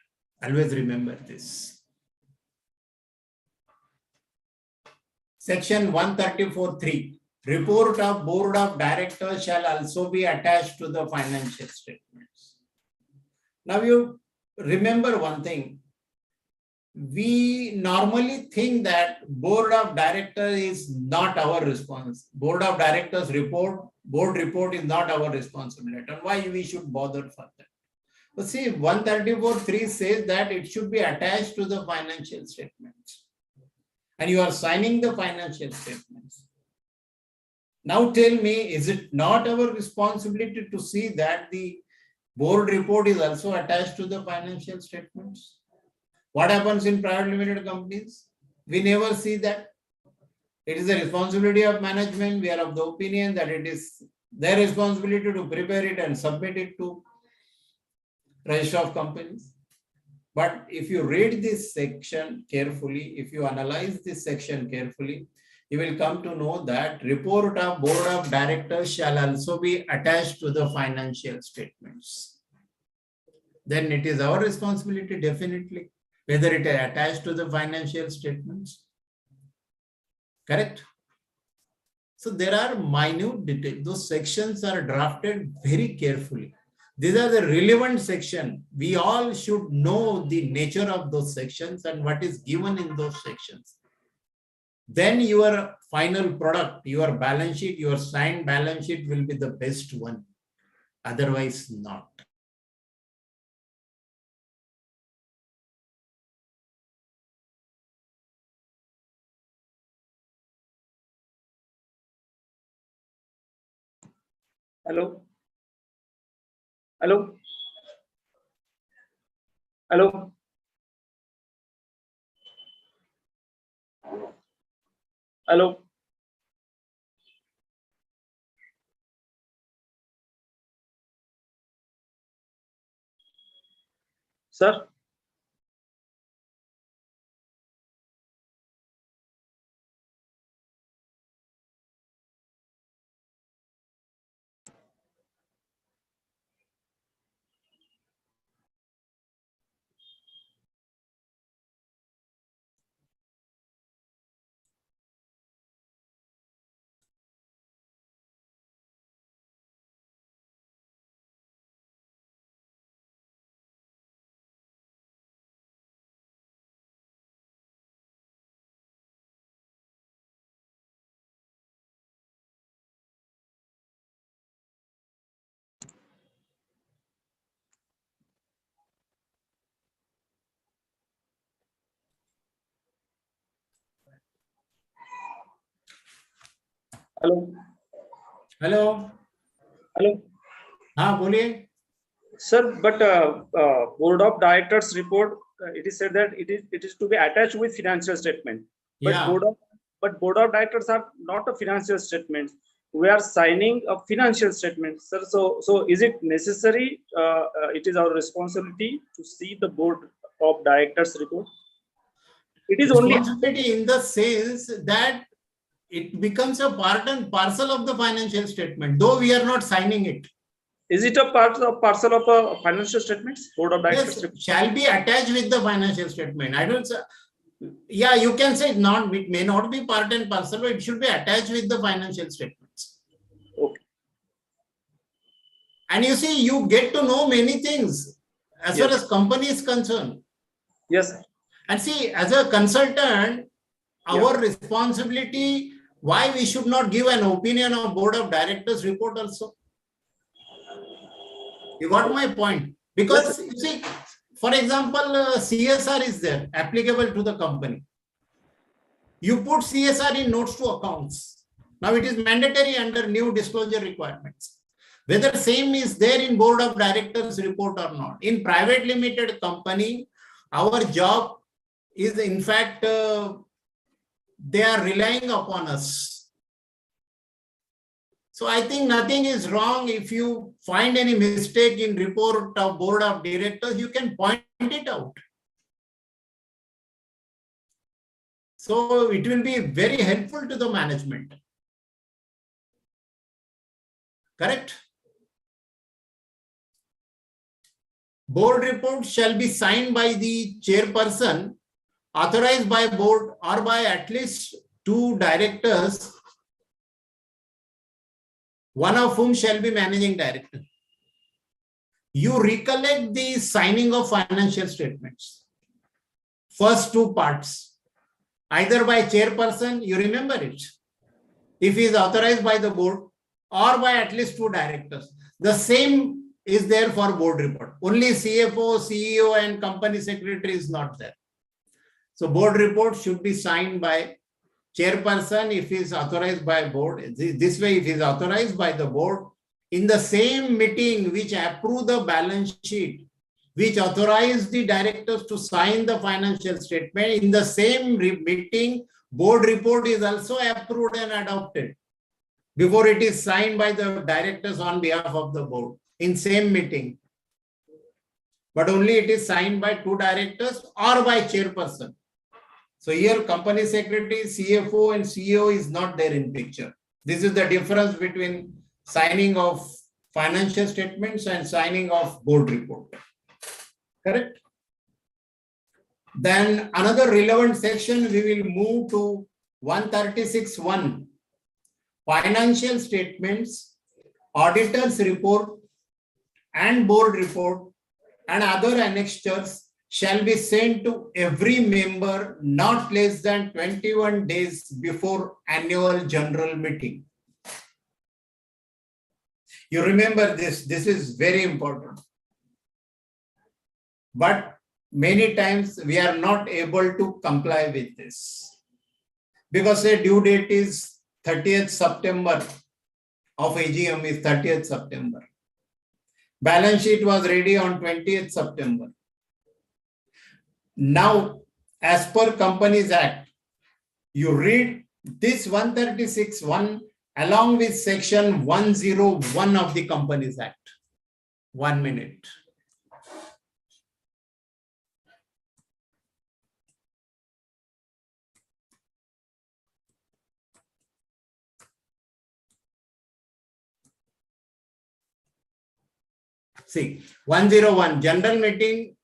Always remember this. Section 134(3). Report of Board of Directors shall also be attached to the financial statements. Now you remember one thing. We normally think that Board of Directors is not our responsibility. Board of Directors report, board report is not our responsibility. And why we should bother for that? But see, 134(3) says that it should be attached to the financial statements. And you are signing the financial statements. Now tell me, is it not our responsibility to see that the board report is also attached to the financial statements? What happens in private limited companies? We never see that. It is the responsibility of management. We are of the opinion that it is their responsibility to prepare it and submit it to register of companies. But if you read this section carefully, if you analyze this section carefully, you will come to know that report of board of directors shall also be attached to the financial statements. Then it is our responsibility, definitely, whether it is attached to the financial statements. Correct? So there are minute details. Those sections are drafted very carefully. These are the relevant sections. We all should know the nature of those sections and what is given in those sections. Then your final product, your balance sheet, your signed balance sheet will be the best one. Otherwise not. Hello. Hello. Hello. Hello. Sir. Hello. Hello. Hello. हाँ बोलिए. Sir, but board of directors report, it is said that it is to be attached with financial statement. But Yeah. board of directors are not a financial statement. We are signing a financial statement, sir. So is it necessary? It is our responsibility to see the board of directors report. It is only Responsibility in the sense that it becomes a part and parcel of the financial statement, though we are not signing it. Is it a parcel of a financial statements? Board of directors Yes, report? shall be attached with the financial statement. I don't say. Yeah, you can say it may not be part and parcel, but it should be attached with the financial statements. Okay. And you see, you get to know many things as far Yes. as company is concerned. Yes. And see, as a consultant, our responsibility, why we should not give an opinion on board of directors report also. You got my point? Because you see, for example, CSR is there, applicable to the company. You put CSR in notes to accounts. Now it is mandatory under new disclosure requirements. Whether same is there in board of directors report or not. In private limited company, our job is in fact, they are relying upon us. So I think nothing is wrong. If you find any mistake in report of board of directors, you can point it out. So it will be very helpful to the management. Correct? Board report shall be signed by the chairperson, authorized by board or by at least 2 directors, one of whom shall be managing director. You recollect the signing of financial statements. First 2 parts, either by chairperson, you remember it, if he is authorized by the board, or by at least 2 directors. The same is there for board report. Only CFO, CEO and company secretary is not there. So board report should be signed by chairperson, if he is authorized by board, this way, if he is authorized by the board, in the same meeting which approve the balance sheet, which authorize the directors to sign the financial statement, in the same meeting, board report is also approved and adopted before it is signed by the directors on behalf of the board in same meeting. But only it is signed by two directors or by chairperson. So here company secretary, CFO and CEO is not there in picture. This is the difference between signing of financial statements and signing of board report. Correct? Then another relevant section, we will move to 136(1). Financial statements, auditors report and board report and other annexures shall be sent to every member not less than 21 days before annual general meeting. You remember this is very important. But many times we are not able to comply with this because the due date is 30th September of AGM is 30th September. Balance sheet was ready on 20th September. Now, as per Companies Act, you read this 136(1) along with section 101 of the Companies Act. 1 minute. See, 101, general meeting,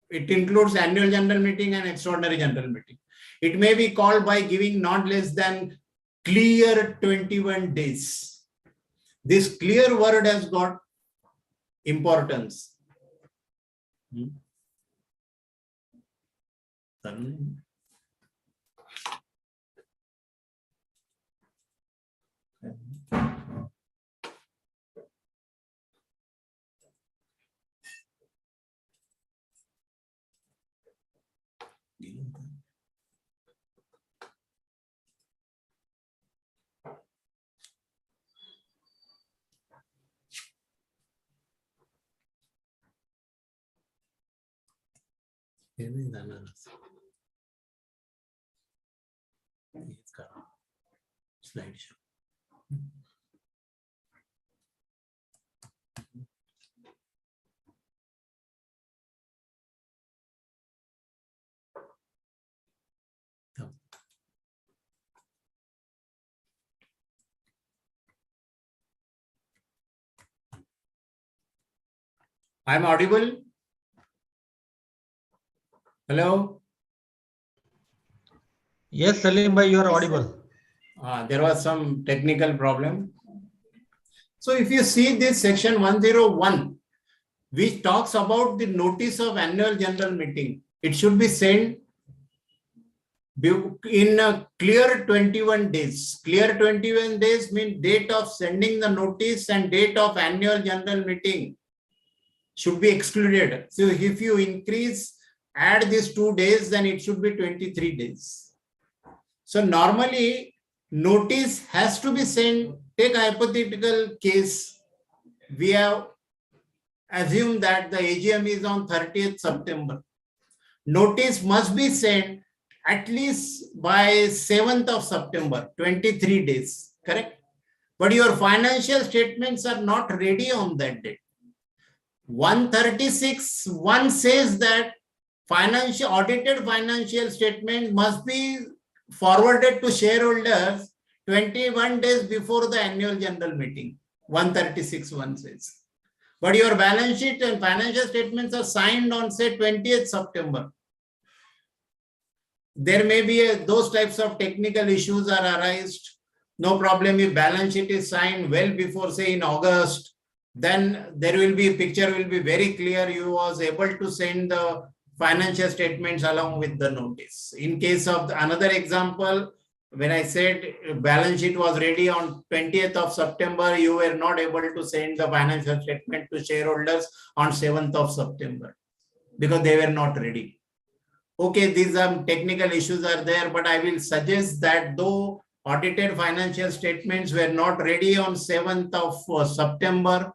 it includes annual general meeting and extraordinary general meeting. It may be called by giving not less than clear 21 days. This clear word has got importance. Slide show. I'm audible. Hello. Yes, Saleem bhai, you are audible. There was some technical problem. So if you see this section 101, which talks about the notice of annual general meeting, it should be sent in a clear 21 days. Clear 21 days means date of sending the notice and date of annual general meeting should be excluded. So if you add these 2 days, then it should be 23 days. So normally notice has to be sent. Take a hypothetical case. We have assumed that the AGM is on 30th September. Notice must be sent at least by 7th of September, 23 days, correct? But your financial statements are not ready on that date. 136(1) says that audited financial statement must be forwarded to shareholders 21 days before the annual general meeting. 136(1) says. But your balance sheet and financial statements are signed on, say, 20th September. There may be those types of technical issues are arised. No problem if balance sheet is signed well before, say, in August. Then there will be, picture will be very clear. You was able to send the financial statements along with the notice. In case of another example, when I said balance sheet was ready on 20th of September, you were not able to send the financial statement to shareholders on 7th of September because they were not ready. Okay, these technical issues are there, but I will suggest that though audited financial statements were not ready on 7th of September,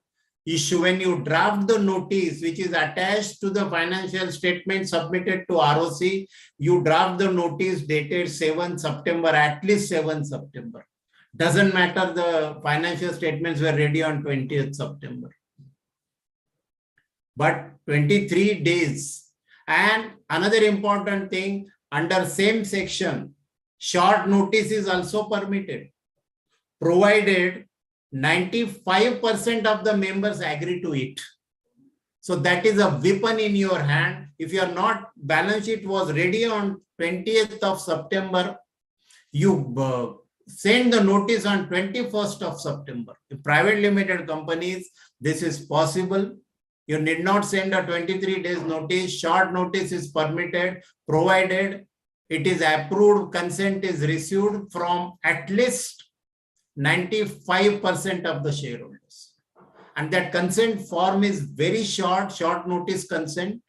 issue when you draft the notice which is attached to the financial statement submitted to ROC, you draft the notice dated 7th September, at least 7th September. Doesn't matter the financial statements were ready on 20th September. But 23 days. And another important thing, under same section, short notice is also permitted, provided 95% of the members agree to it. So that is a weapon in your hand. If your balance sheet was ready on 20th of September, you send the notice on 21st of September. In private limited companies, this is possible. You need not send a 23 days notice. Short notice is permitted, provided it is approved, consent is received from at least 95% of the shareholders. And that consent form is very short notice consent.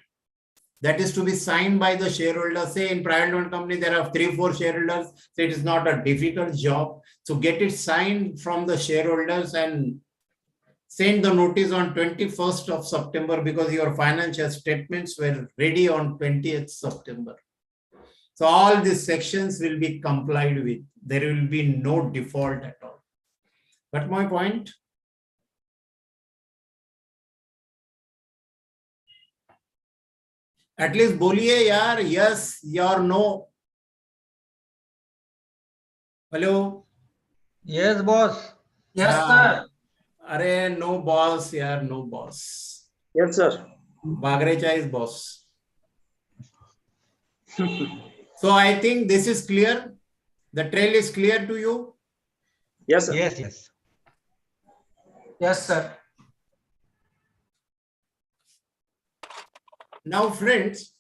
That is to be signed by the shareholders. Say in private limited company, there are 3-4 shareholders. So it is not a difficult job. So get it signed from the shareholders and send the notice on 21st of September because your financial statements were ready on 20th September. So all these sections will be complied with. There will be no default at all. But my point? At least boliye yaar, yes or no. Hello? Yes, boss. Yes, sir. Arey, no boss, yaar, no boss. Yes, sir. Bagrecha is boss. So I think this is clear. The trail is clear to you. Yes, sir. Yes, yes. Yes, sir. Now, friends,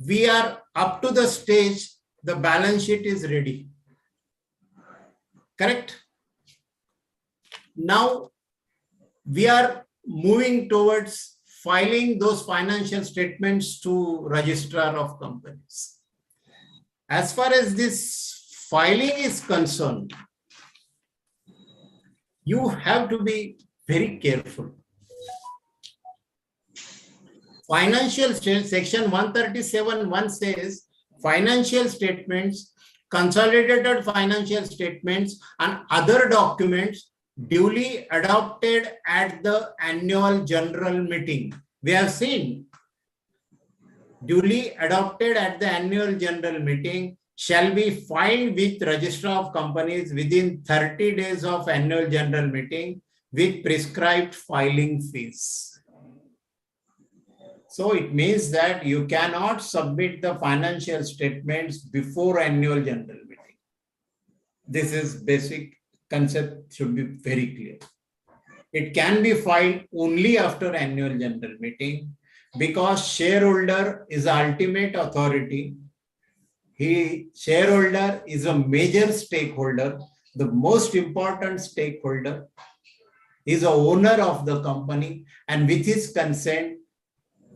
we are up to the stage, the balance sheet is ready. Correct? Now, we are moving towards filing those financial statements to Registrar of Companies. As far as this filing is concerned, you have to be very careful. Financial section 137(1) says financial statements, consolidated financial statements, and other documents duly adopted at the annual general meeting. We have seen duly adopted at the annual general meeting shall be filed with Registrar of Companies within 30 days of annual general meeting with prescribed filing fees. So it means that you cannot submit the financial statements before annual general meeting. This is basic concept, should be very clear. It can be filed only after annual general meeting because shareholder is the ultimate authority. Shareholder is a major stakeholder, the most important stakeholder, is a owner of the company, and with his consent,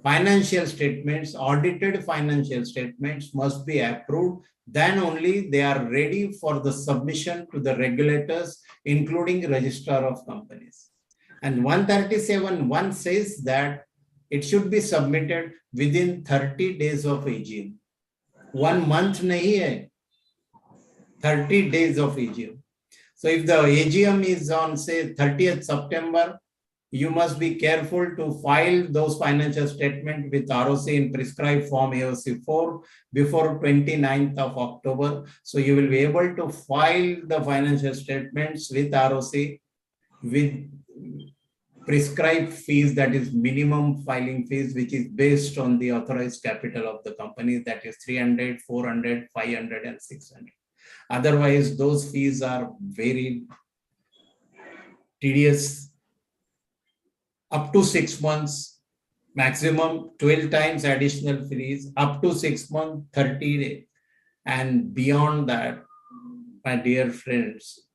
financial statements, audited financial statements must be approved. Then only they are ready for the submission to the regulators, including Registrar of Companies. And 137(1) says that it should be submitted within 30 days of AGM. 1 month nahi hai, 30 days of AGM. So if the AGM is on, say, 30th September, you must be careful to file those financial statements with ROC in prescribed form AOC4 before 29th of October. So you will be able to file the financial statements with ROC with prescribed fees, that is minimum filing fees, which is based on the authorized capital of the company, that is 300, 400, 500, and 600. Otherwise, those fees are very tedious. Up to 6 months, maximum 12 times additional fees, up to 6 months, 30 days. And beyond that, my dear friends,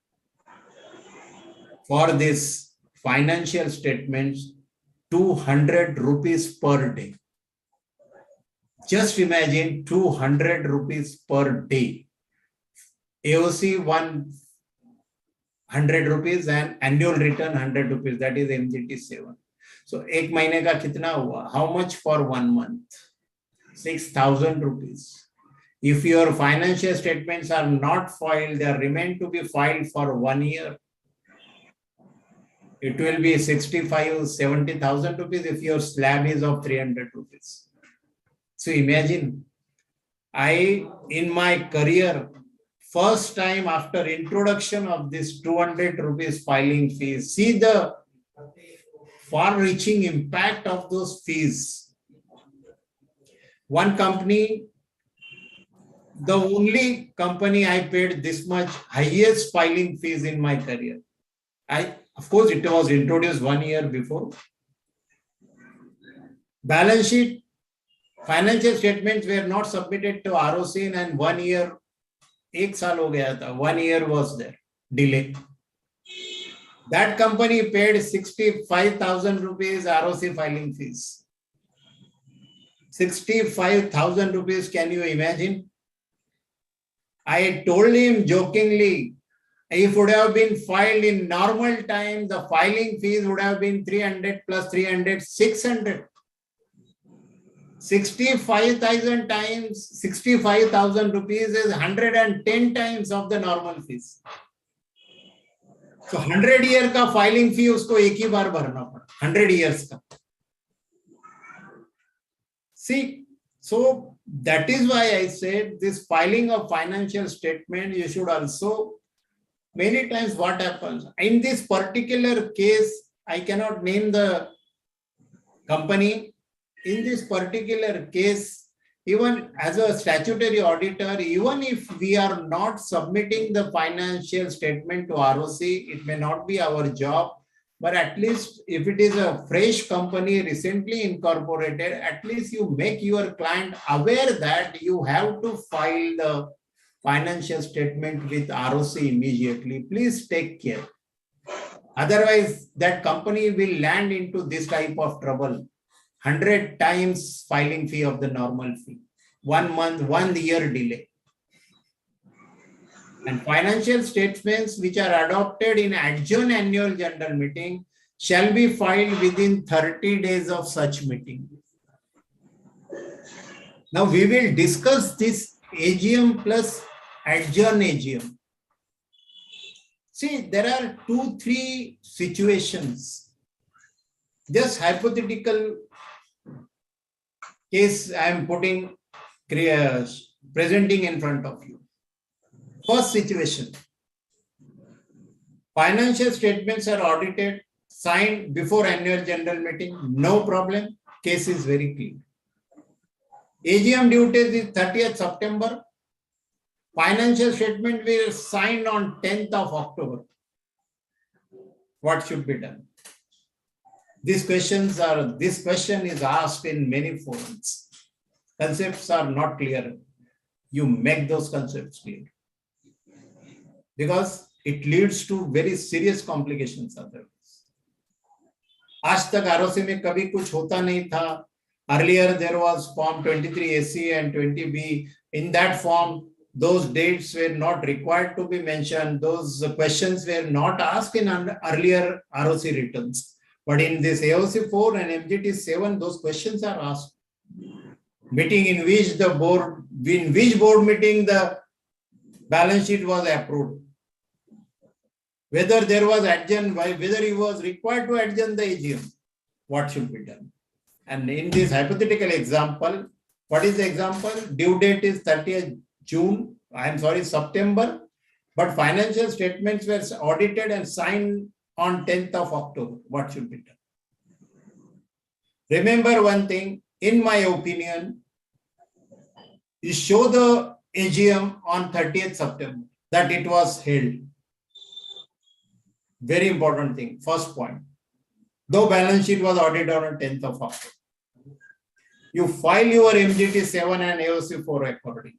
for this financial statements, 200 rupees per day. Just imagine 200 rupees per day. AOC 100 rupees and annual return 100 rupees. That is MGT 7. So एक महीने का कितना हुआ? How much for 1 month? 6,000 rupees. If your financial statements are not filed, they are remain to be filed for 1 year. It will be 65,000-70,000 rupees if your slab is of 300 rupees. So imagine, in my career, first time after introduction of this 200 rupees filing fees, see the far-reaching impact of those fees. One company, the only company I paid this much highest filing fees in my career. Of course, it was introduced 1 year before. Balance sheet, financial statements were not submitted to ROC and 1 year, 1 saal ho gaya tha, 1 year was there, delay. That company paid 65,000 rupees ROC filing fees. 65,000 rupees, can you imagine? I told him jokingly, if it would have been filed in normal time, the filing fees would have been 300 plus 300, 600. 65,000 times 65,000 rupees is 110 times of the normal fees. So 100 year ka filing fee usko ek hi baar bharna pada. 100 years ka. See, so that is why I said this filing of financial statement, you should also, many times what happens, in this particular case, I cannot name the company. In this particular case, even as a statutory auditor, even if we are not submitting the financial statement to ROC, it may not be our job, but at least if it is a fresh company recently incorporated, at least you make your client aware that you have to file the financial statement with ROC immediately. Please take care. Otherwise, that company will land into this type of trouble. 100 times filing fee of the normal fee. 1 month, 1 year delay. And financial statements which are adopted in adjourned annual general meeting shall be filed within 30 days of such meeting. Now we will discuss this AGM plus adjourn AGM. See, there are 2-3 situations. Just hypothetical case I am presenting in front of you. First situation, financial statements are audited, signed before annual general meeting, no problem, case is very clean. AGM due date is 30th September, financial statement will signed on 10th of October. What should be done? This question is asked in many forums. Concepts are not clear. You make those concepts clear. Because it leads to very serious complications otherwise. आज तक ROC में कभी कुछ होता नहीं था. Earlier there was form 23AC and 20B. In that form, those dates were not required to be mentioned. Those questions were not asked in earlier ROC returns. But in this AOC 4 and MGT 7, those questions are asked. Meeting in which board meeting the balance sheet was approved. Whether there was adjourn, whether he was required to adjourn the AGM, what should be done? And in this hypothetical example, what is the example? Due date is 30th September, but financial statements were audited and signed on 10th of October. What should be done? Remember one thing, in my opinion, you show the AGM on 30th September that it was held. Very important thing, first point. Though balance sheet was audited on 10th of October. You file your MGT 7 and AOC 4 accordingly.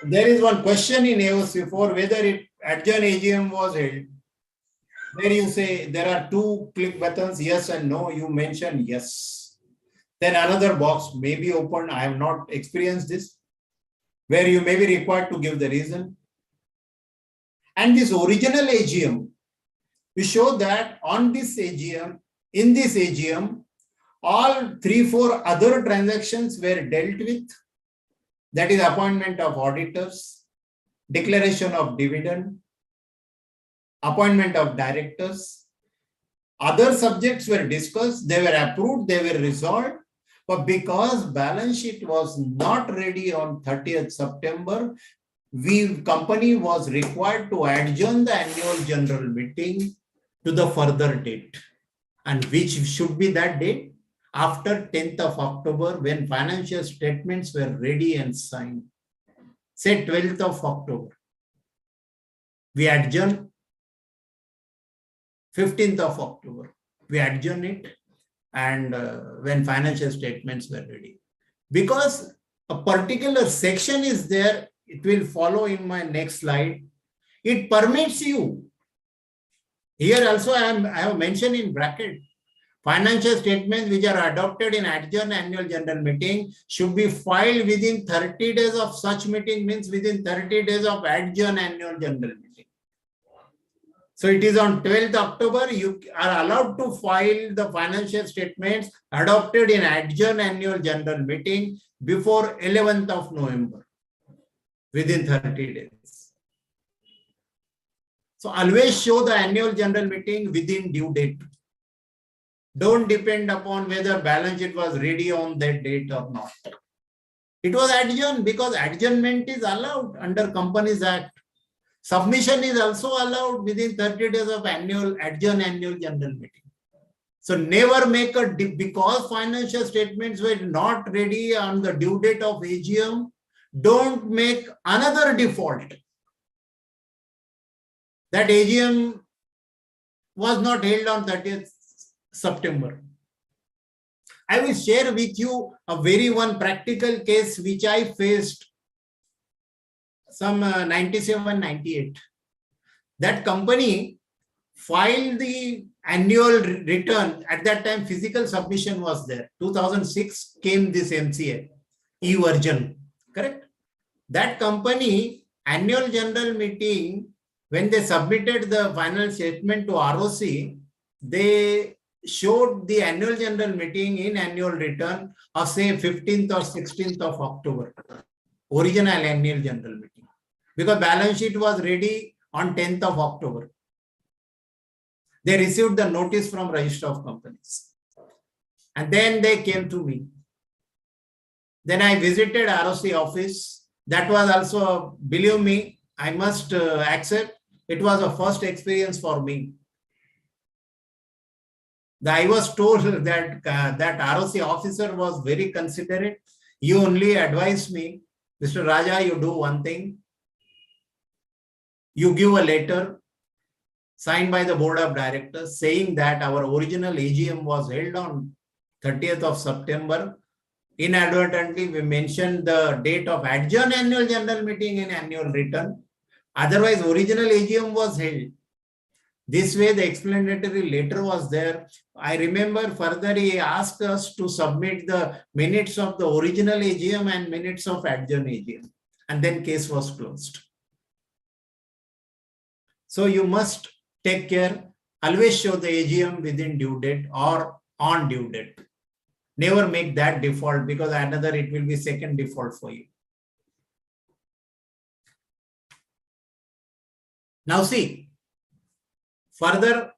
There is one question in AOC 4 whether it adjourn AGM was held. There you say there are 2 click buttons, yes and no. You mention yes. Then another box may be opened. I have not experienced this, where you may be required to give the reason. And this original AGM, we show that on this AGM, in this AGM, all 3-4 other transactions were dealt with. That is appointment of auditors, declaration of dividend, appointment of directors. Other subjects were discussed, they were approved, they were resolved. But because balance sheet was not ready on 30th September, company was required to adjourn the annual general meeting to the further date. And which should be that date? After 10th of October, when financial statements were ready and signed. Say 12th of October. We adjourn 15th of October. We adjourn it, and when financial statements were ready. Because a particular section is there, it will follow in my next slide. It permits you. Here also I have mentioned in bracket. Financial statements which are adopted in adjourned annual general meeting should be filed within 30 days of such meeting, means within 30 days of adjourned annual general meeting. So it is on 12th October, you are allowed to file the financial statements adopted in adjourned annual general meeting before 11th of November, within 30 days. So always show the annual general meeting within due date. Don't depend upon whether balance sheet was ready on that date or not. It was adjourned because adjournment is allowed under Companies Act. Submission is also allowed within 30 days of adjourned annual general meeting. So never make because financial statements were not ready on the due date of AGM, don't make another default. That AGM was not held on 30th September. I will share with you a very one practical case which I faced some 97, 98. That company filed the annual return. At that time, physical submission was there. 2006 came this MCA, e-version, correct? That company annual general meeting, when they submitted the final statement to ROC, they showed the annual general meeting in annual return of say 15th or 16th of October, original annual general meeting, because balance sheet was ready on 10th of October. They received the notice from Register of Companies. And then they came to me. Then I visited ROC office. That was also, believe me, I must accept, it was a first experience for me. I was told that that ROC officer was very considerate. He only advised me, Mr. Raja, you do one thing. You give a letter signed by the board of directors saying that our original AGM was held on 30th of September. Inadvertently, we mentioned the date of adjourned annual general meeting in annual return. Otherwise, original AGM was held. This way, the explanatory letter was there. I remember further he asked us to submit the minutes of the original AGM and minutes of adjourned AGM. And then case was closed. So you must take care. Always show the AGM within due date or on due date. Never make that default, because another it will be second default for you. Now see, further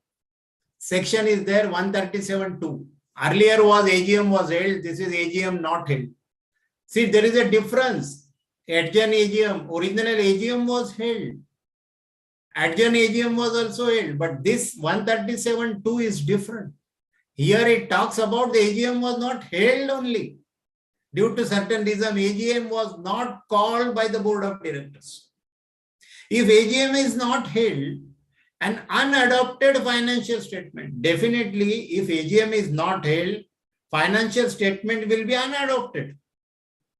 section is there, 137(2). Earlier was AGM was held, this is AGM not held. See, there is a difference. Adjourn AGM, original AGM was held. Adjourn AGM was also held, but this 137(2) is different. Here it talks about the AGM was not held only. Due to certain reason, AGM was not called by the board of directors. If AGM is not held, an unadopted financial statement, definitely if AGM is not held, financial statement will be unadopted.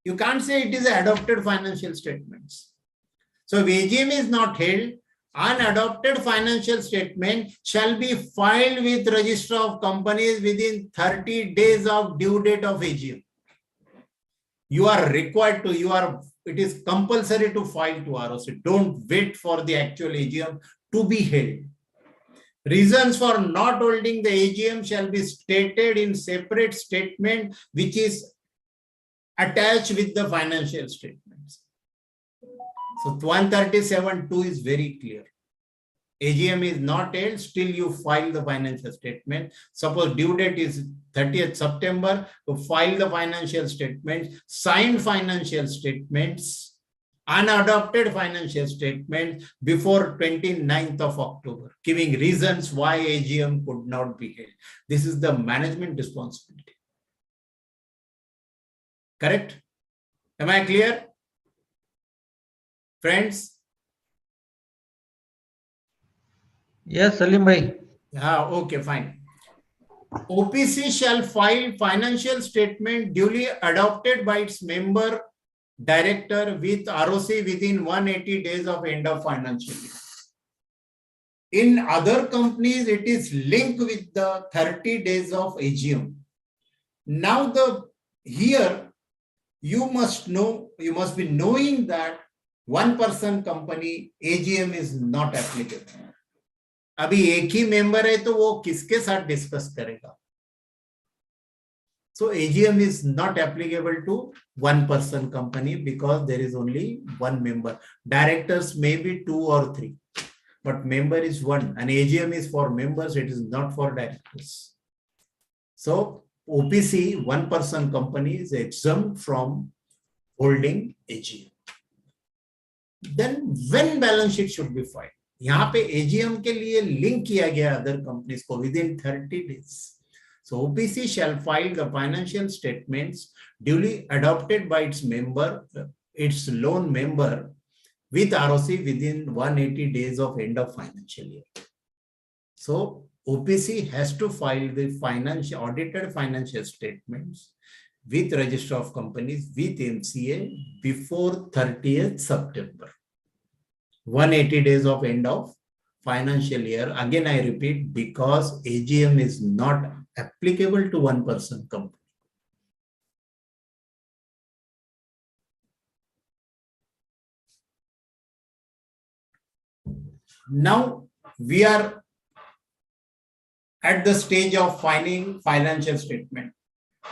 You can't say it is adopted financial statements. So if AGM is not held, unadopted financial statement shall be filed with Register of Companies within 30 days of due date of AGM. You are required to, it is compulsory to file to ROC. Don't wait for the actual AGM to be held. Reasons for not holding the AGM shall be stated in separate statement which is attached with the financial statements. So 137(2) is very clear. AGM is not held, still you file the financial statement. Suppose due date is 30th September, you file the financial statements, signed financial statements, unadopted financial statements before 29th of October, giving reasons why AGM could not be held. This is the management responsibility. Correct? Am I clear? Friends? Yes, Saleem bhai. Yeah, okay, fine. OPC shall file financial statement duly adopted by its member director with ROC within 180 days of end of financial year. In other companies, it is linked with the 30 days of AGM. Now here you must know, you must be knowing that one person company AGM is not applicable. अभी एक ही member है तो वो किसके साथ discuss करेगा? So AGM is not applicable to one person company because there is only one member. Directors may be 2 or 3, but member is 1. And AGM is for members, it is not for directors. So OPC, one person company, is exempt from holding AGM. Then when balance sheet should be filed? यहाँ पे AGM के लिए link किया गया other companies को within 30 days. So OPC shall file the financial statements duly adopted by its member, its loan member with ROC within 180 days of end of financial year. So OPC has to file the audited financial statements with Register of Companies with MCA before 30th September. 180 days of end of financial year. Again, I repeat, because AGM is not applicable to one person company. Now we are at the stage of filing financial statement.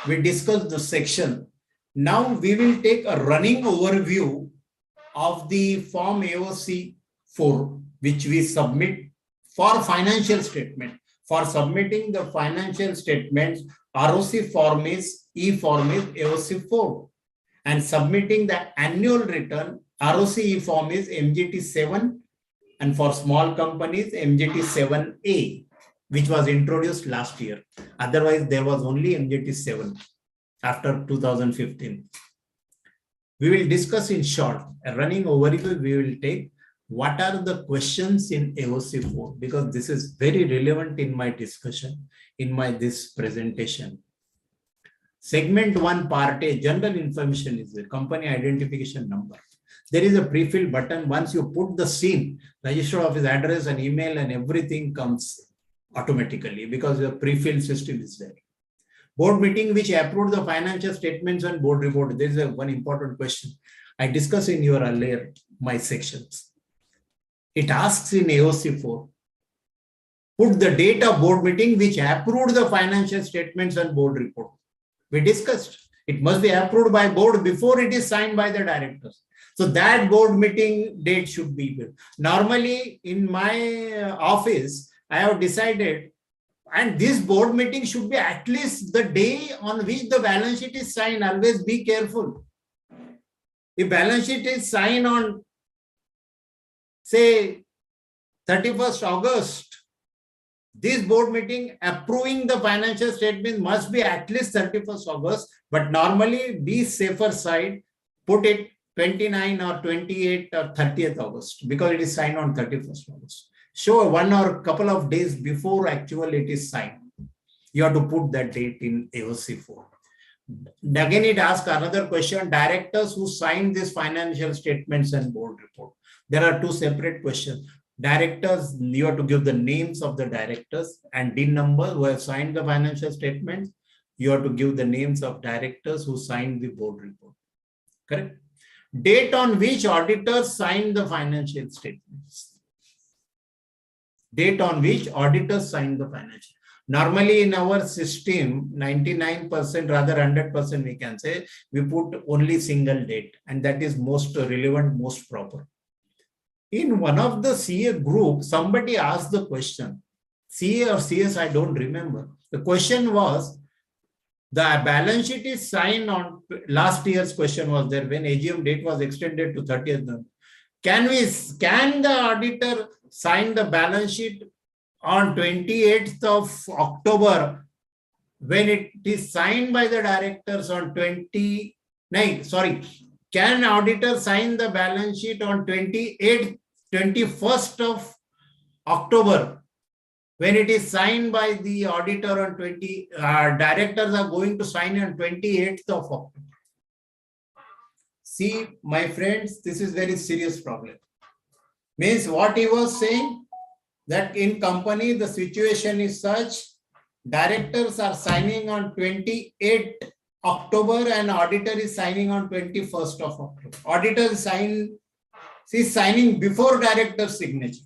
We discussed the section. Now we will take a running overview of the form AOC 4, which we submit for financial statement. For submitting the financial statements, ROC form is E-form is AOC 4. And submitting the annual return, ROC E-form is MGT 7. And for small companies, MGT 7A, which was introduced last year. Otherwise, there was only MGT 7 after 2015. We will discuss in short, a running overview we will take what are the questions in AOC 4, because this is very relevant in my discussion, in this presentation. Segment 1, part A, general information is the company identification number. There is a pre-fill button. Once you put the SIN, register office address and email and everything comes automatically because the pre-fill system is there. Board meeting which approved the financial statements and board report. There is one important question I discussed in your earlier my sections. It asks in AOC 4, put the date of board meeting which approved the financial statements and board report. We discussed it must be approved by board before it is signed by the directors. So that board meeting date should be good. Normally in my office, I have decided, and this board meeting should be at least the day on which the balance sheet is signed. Always be careful. If balance sheet is signed on, say, 31st August, this board meeting approving the financial statement must be at least 31st August, but normally be safer side, put it 29 or 28 or 30th August because it is signed on 31st August. Show 1 or couple of days before actually it is signed. You have to put that date in AOC 4. Again, it asks another question, directors who signed these financial statements and board report. There are 2 separate questions. Directors, you have to give the names of the directors and DIN numbers who have signed the financial statements. You have to give the names of directors who signed the board report. Correct? Date on which auditors signed the financial statements. Date on which auditors signed the financial. Normally in our system, 99%, rather 100% we can say, we put only single date, and that is most relevant, most proper. In one of the CA group, somebody asked the question, CA or CS, I don't remember. The question was, the balance sheet is signed on, last year's question was there, when AGM date was extended to 30th November. Can the auditor sign the balance sheet on 28th of October when it is signed by the directors on 21st of October when it is signed by the auditor on directors are going to sign on 28th of October. See, my friends, this is very serious problem. Means what he was saying, that in company the situation is such, directors are signing on 28th October and auditor is signing on 21st of October. Auditor is signing before director's signature.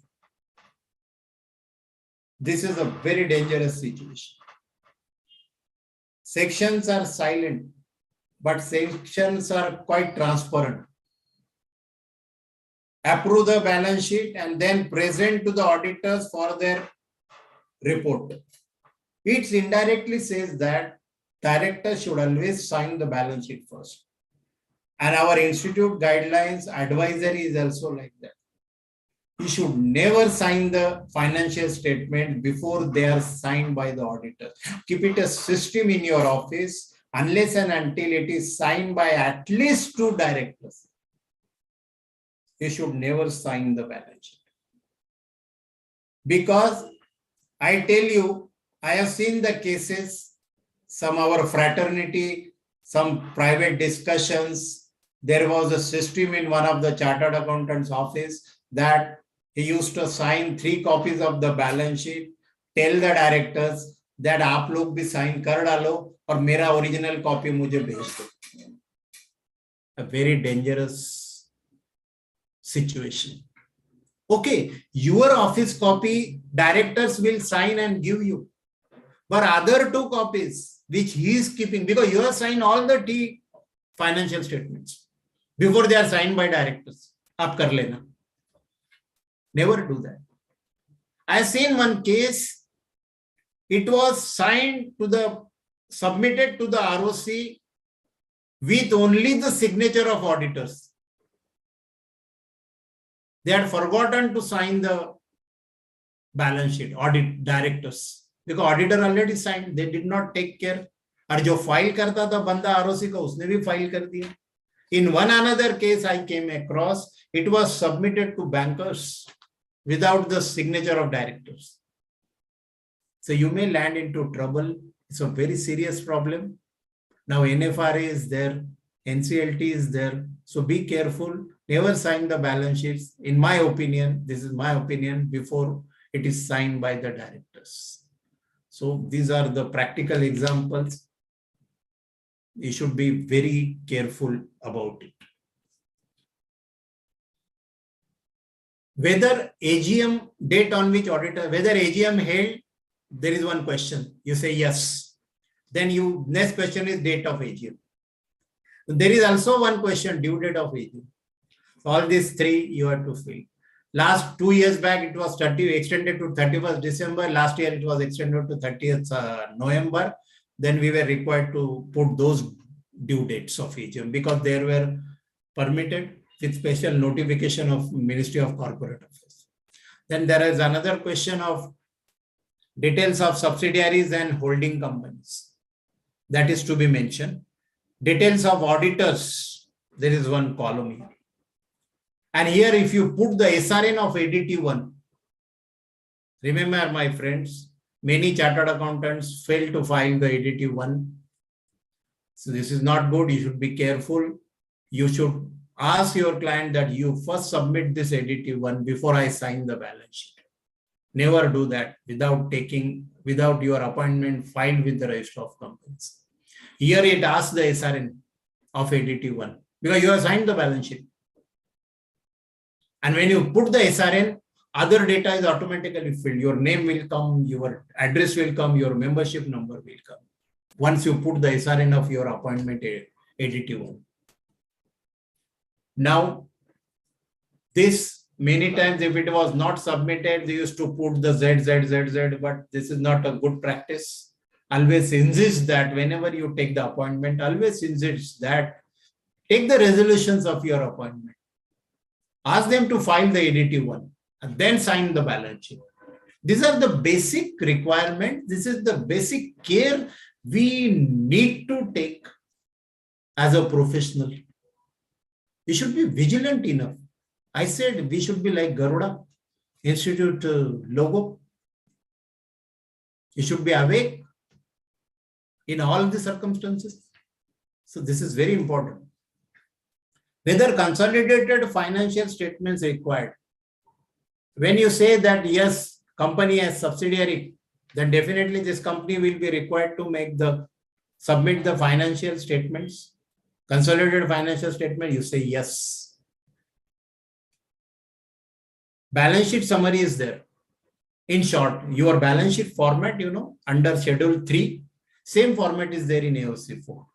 This is a very dangerous situation. Sections are silent, but sections are quite transparent. Approve the balance sheet and then present to the auditors for their report. It indirectly says that directors should always sign the balance sheet first. And our institute guidelines advisory is also like that. You should never sign the financial statement before they are signed by the auditor. Keep it a system in your office unless and until it is signed by at least 2 directors. You should never sign the balance sheet. Because I tell you, I have seen the cases, some our fraternity, some private discussions. There was a system in one of the chartered accountants' office that he used to sign 3 copies of the balance sheet, tell the directors that आप लोग भी sign कर डालो और मेरा original copy मुझे भेज दो. A very dangerous situation. Okay, your office copy directors will sign and give you, but other 2 copies which he is keeping, because you have signed all the T financial statements before they are signed by directors. आप कर लेना. Never do that. I have seen one case. It was signed submitted to the ROC with only the signature of auditors. They had forgotten to sign the balance sheet, audit directors. Because auditor already signed, they did not take care. और जो file करता था बंदा ROC का, उसने भी file कर दिया. In one another case I came across, it was submitted to bankers without the signature of directors. So you may land into trouble. It's a very serious problem. Now NFRA is there, NCLT is there. So be careful. Never sign the balance sheets. In my opinion, this is my opinion, before it is signed by the directors. So these are the practical examples. You should be very careful about it. Whether AGM date on which auditor, whether AGM held, there is one question. You say yes. Then next question is date of AGM. There is also one question, due date of AGM. All these 3 you have to fill. Last 2 years back, it was extended to 31st December. Last year, it was extended to 30th November. Then we were required to put those due dates of AGM because they were permitted with special notification of Ministry of Corporate Affairs. Then there is another question of details of subsidiaries and holding companies. That is to be mentioned. Details of auditors. There is one column here. And here, if you put the SRN of ADT 1, remember, my friends, many chartered accountants fail to file the ADT 1. So this is not good. You should be careful. You should ask your client that you first submit this additive one before I sign the balance sheet. Never do that without your appointment filed with the register of companies. Here it asks the SRN of additive one because you have signed the balance sheet. And when you put the SRN, other data is automatically filled. Your name will come, your address will come, your membership number will come. Once you put the SRN of your appointment additive one. Now, this many times, if it was not submitted, they used to put the Z, but this is not a good practice. Always insist that whenever you take the appointment, always insist that take the resolutions of your appointment. Ask them to file the additive one and then sign the balance sheet. These are the basic requirements. This is the basic care we need to take as a professional. We should be vigilant enough. I said we should be like Garuda Institute logo. You should be awake in all the circumstances. So this is very important. Whether consolidated financial statements required. When you say that yes, company has subsidiary, then definitely this company will be required to submit the financial statements. Consolidated financial statement, you say yes. Balance sheet summary is there. In short, your balance sheet format, under Schedule 3, same format is there in AOC 4.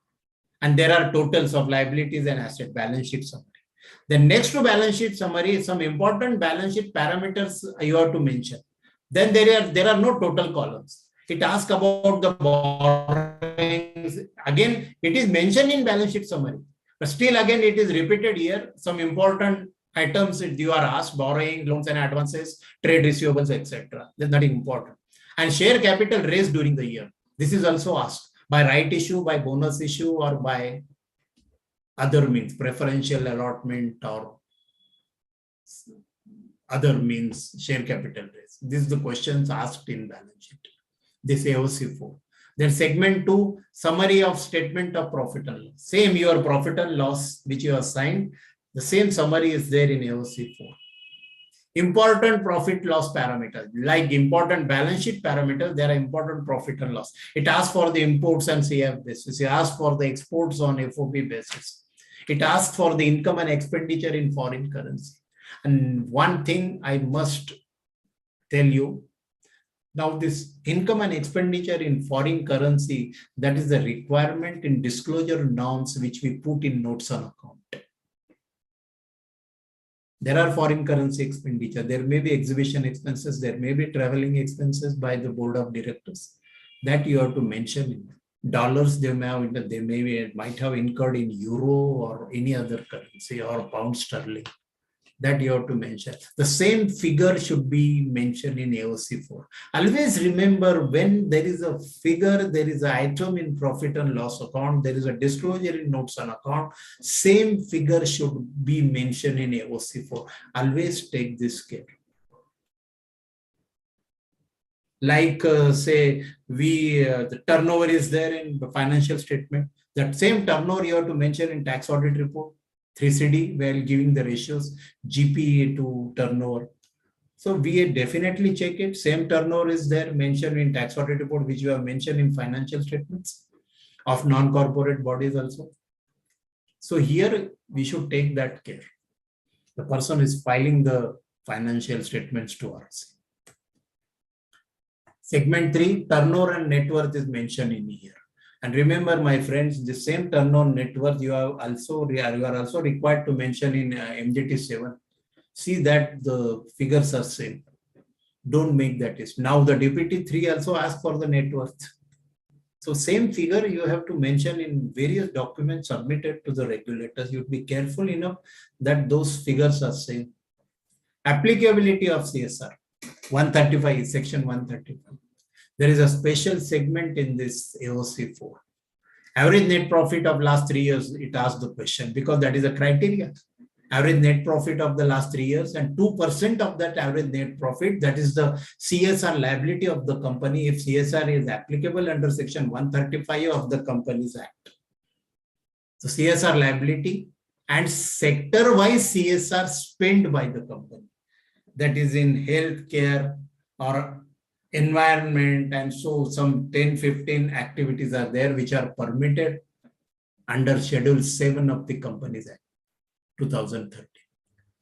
And there are totals of liabilities and asset balance sheet summary. Then next to balance sheet summary, some important balance sheet parameters you have to mention. Then there are no total columns. It asks about the borrowings. Again, it is mentioned in balance sheet summary. But still, again, it is repeated here. Some important items you are asked: borrowing, loans and advances, trade receivables, etc. That's not important. And share capital raised during the year. This is also asked by right issue, by bonus issue, or by other means, preferential allotment or other means, share capital raise. This is the questions asked in balance sheet. This AOC 4. Then segment 2, summary of statement of profit and loss. Same your profit and loss which you have signed. The same summary is there in AOC 4. Important profit loss parameters, like important balance sheet parameters, there are important profit and loss. It asks for the imports on CF basis. It asks for the exports on FOB basis. It asks for the income and expenditure in foreign currency. And one thing I must tell you, now this income and expenditure in foreign currency, that is the requirement in disclosure norms which we put in notes on account. There are foreign currency expenditure. There may be exhibition expenses. There may be traveling expenses by the board of directors that you have to mention in dollars. They might have incurred in euro or any other currency or pound sterling. That you have to mention. The same figure should be mentioned in AOC 4. Always remember, when there is a figure, there is an item in profit and loss account, there is a disclosure in notes on account, same figure should be mentioned in AOC 4. Always take this care. Like say, the turnover is there in the financial statement. That same turnover you have to mention in tax audit report. 3CD, while giving the ratios, GP to turnover. So we definitely check it. Same turnover is there mentioned in tax audit report, which you have mentioned in financial statements of non-corporate bodies also. So here we should take that care. The person is filing the financial statements to us. Segment 3, turnover and net worth is mentioned in here. And remember, my friends, the same turnover net worth you are also required to mention in MJT 7. See that the figures are same. Don't make that is. Now the DPT 3 also asks for the net worth. So same figure you have to mention in various documents submitted to the regulators. You'd be careful enough that those figures are same. Applicability of CSR 135, section 135. There is a special segment in this AOC 4. Average net profit of last 3 years, it asks the question because that is a criteria. Average net profit of the last 3 years and 2% of that average net profit, that is the CSR liability of the company if CSR is applicable under section 135 of the Companies Act. So CSR liability and sector-wise CSR spent by the company. That is in healthcare or environment, and so some 10-15 activities are there which are permitted under Schedule 7 of the Companies Act 2013.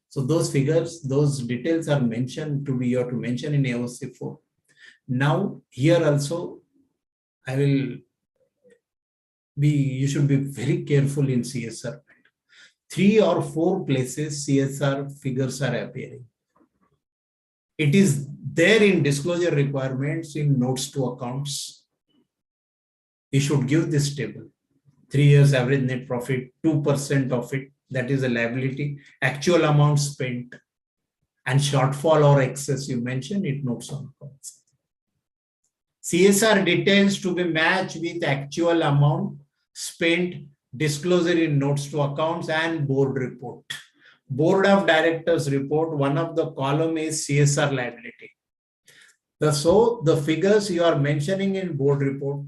So those figures, those details are mentioned to be, you have to mention in AOC 4. Now here also you should be very careful in CSR. 3 or 4 places CSR figures are appearing. It is there in disclosure requirements in notes to accounts. You should give this table. 3 years average net profit, 2% of it, that is a liability, actual amount spent, and shortfall or excess you mentioned, it notes on accounts. CSR details to be matched with actual amount spent, disclosure in notes to accounts and board report. Board of Directors report, one of the column is CSR liability. So the figures you are mentioning in board report,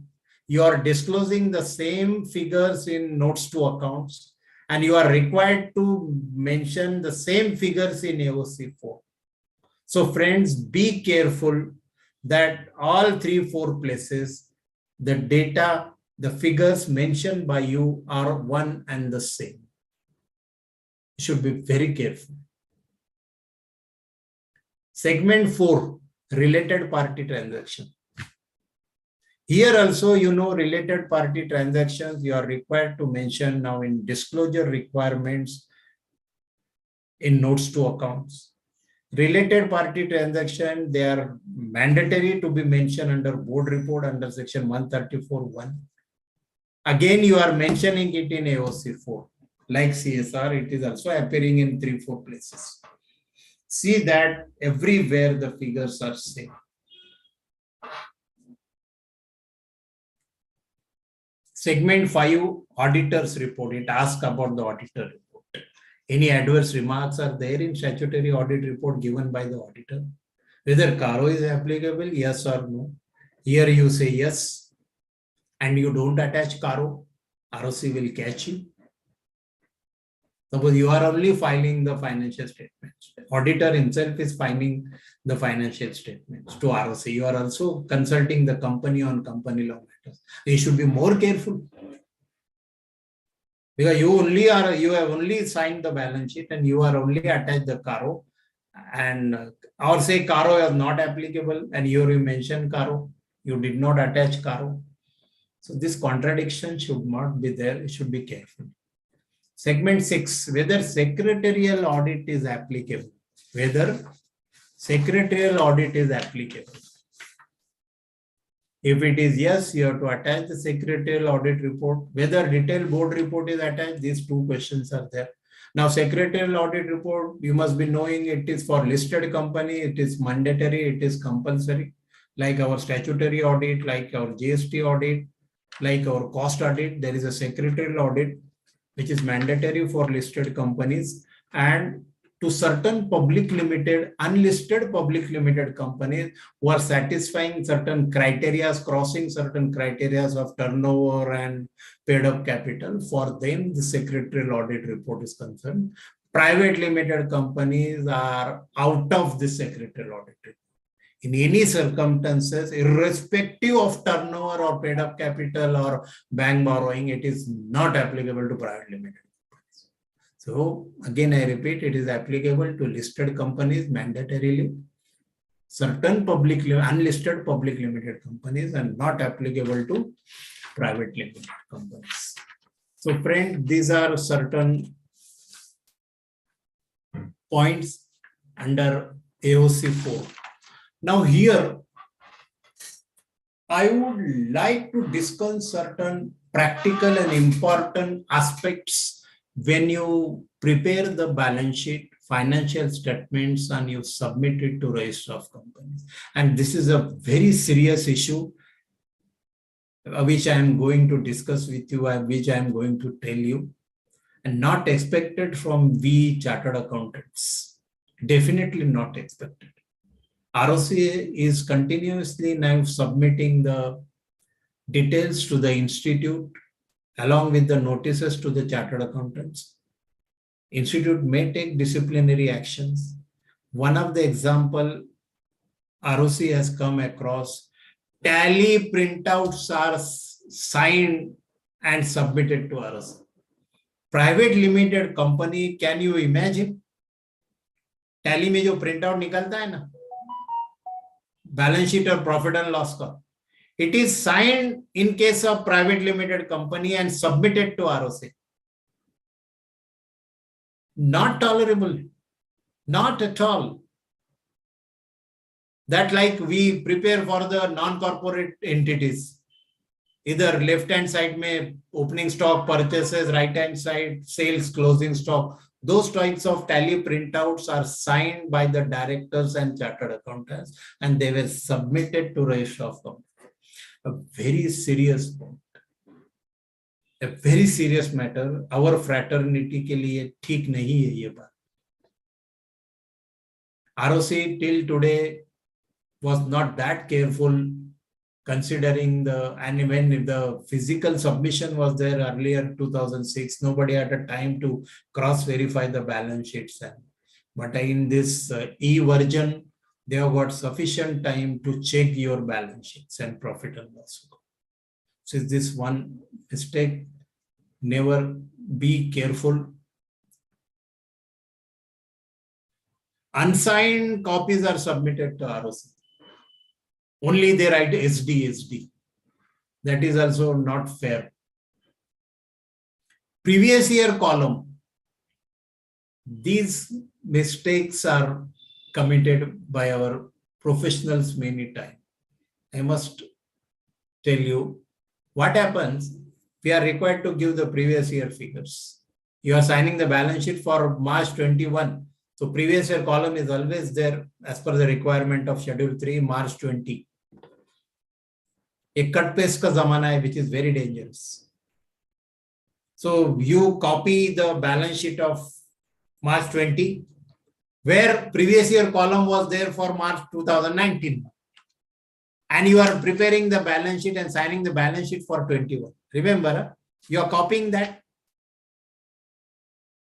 you are disclosing the same figures in notes to accounts, and you are required to mention the same figures in AOC 4. So friends, be careful that all 3-4 places, the data, the figures mentioned by you are one and the same. You should be very careful. Segment 4, related party transaction. Here also, related party transactions, you are required to mention now in disclosure requirements in notes to accounts. Related party transaction, they are mandatory to be mentioned under board report under section 134(1). Again, you are mentioning it in AOC 4. Like CSR, it is also appearing in 3-4 places. See that everywhere the figures are same. Segment 5, auditors report. It asks about the auditor report. Any adverse remarks are there in statutory audit report given by the auditor? Whether CARO is applicable, yes or no. Here you say yes, and you don't attach CARO, ROC will catch you. Suppose you are only filing the financial statements. Auditor himself is filing the financial statements to ROC. You are also consulting the company on company law matters. You should be more careful. Because you have only signed the balance sheet and you are only attached the CARO, and or say CARO is not applicable and you mention CARO, you did not attach CARO. So this contradiction should not be there. You should be careful. Segment 6, whether secretarial audit is applicable. Whether secretarial audit is applicable. If it is yes, you have to attach the secretarial audit report. Whether detailed board report is attached, these 2 questions are there. Now, secretarial audit report, you must be knowing it is for listed company, it is mandatory, it is compulsory. Like our statutory audit, like our GST audit, like our cost audit, there is a secretarial audit which is mandatory for listed companies, and to certain public limited, unlisted public limited companies who are satisfying certain criteria, crossing certain criteria of turnover and paid up capital, for them the secretarial audit report is concerned. Private limited companies are out of the secretarial audit report. In any circumstances, irrespective of turnover or paid up capital or bank borrowing, it is not applicable to private limited companies. So again, I repeat, it is applicable to listed companies mandatorily, certain public, unlisted public limited companies, and not applicable to private limited companies. So friend, these are certain points under AOC 4. Now here, I would like to discuss certain practical and important aspects when you prepare the balance sheet, financial statements, and you submit it to register of companies. And this is a very serious issue, which I am going to discuss with you, which I am going to tell you, and not expected from we chartered accountants. Definitely not expected. ROC is continuously now submitting the details to the institute along with the notices to the chartered accountants. Institute may take disciplinary actions. One of the example ROC has come across, tally printouts are signed and submitted to ROC. Private limited company, can you imagine? Tally में जो printout निकलता है ना, balance sheet or profit and loss का, it is signed in case of private limited company and submitted to ROC. Not tolerable, not at all. That like we prepare for the non-corporate entities. Either left-hand side में opening stock purchases, right-hand side sales, closing stock. Those types of tally printouts are signed by the directors and chartered accountants, and they were submitted to Registrar of Companies. A very serious point. A very serious matter. Our fraternity के लिए ठीक नहीं है ये बात. ROC till today was not that careful, considering and when the physical submission was there earlier 2006, nobody had a time to cross verify the balance sheets. But in this e-version, they have got sufficient time to check your balance sheets and profit and loss. So is this one mistake? Never be careful. Unsigned copies are submitted to ROC. Only they write SD. That is also not fair. Previous year column. These mistakes are committed by our professionals many times. I must tell you what happens. We are required to give the previous year figures. You are signing the balance sheet for March 21. So previous year column is always there as per the requirement of Schedule 3, March 20. A cut paste ka zamana hai, which is very dangerous. So you copy the balance sheet of March 20, where previous year column was there for March 2019. And you are preparing the balance sheet and signing the balance sheet for 21. Remember, you are copying that.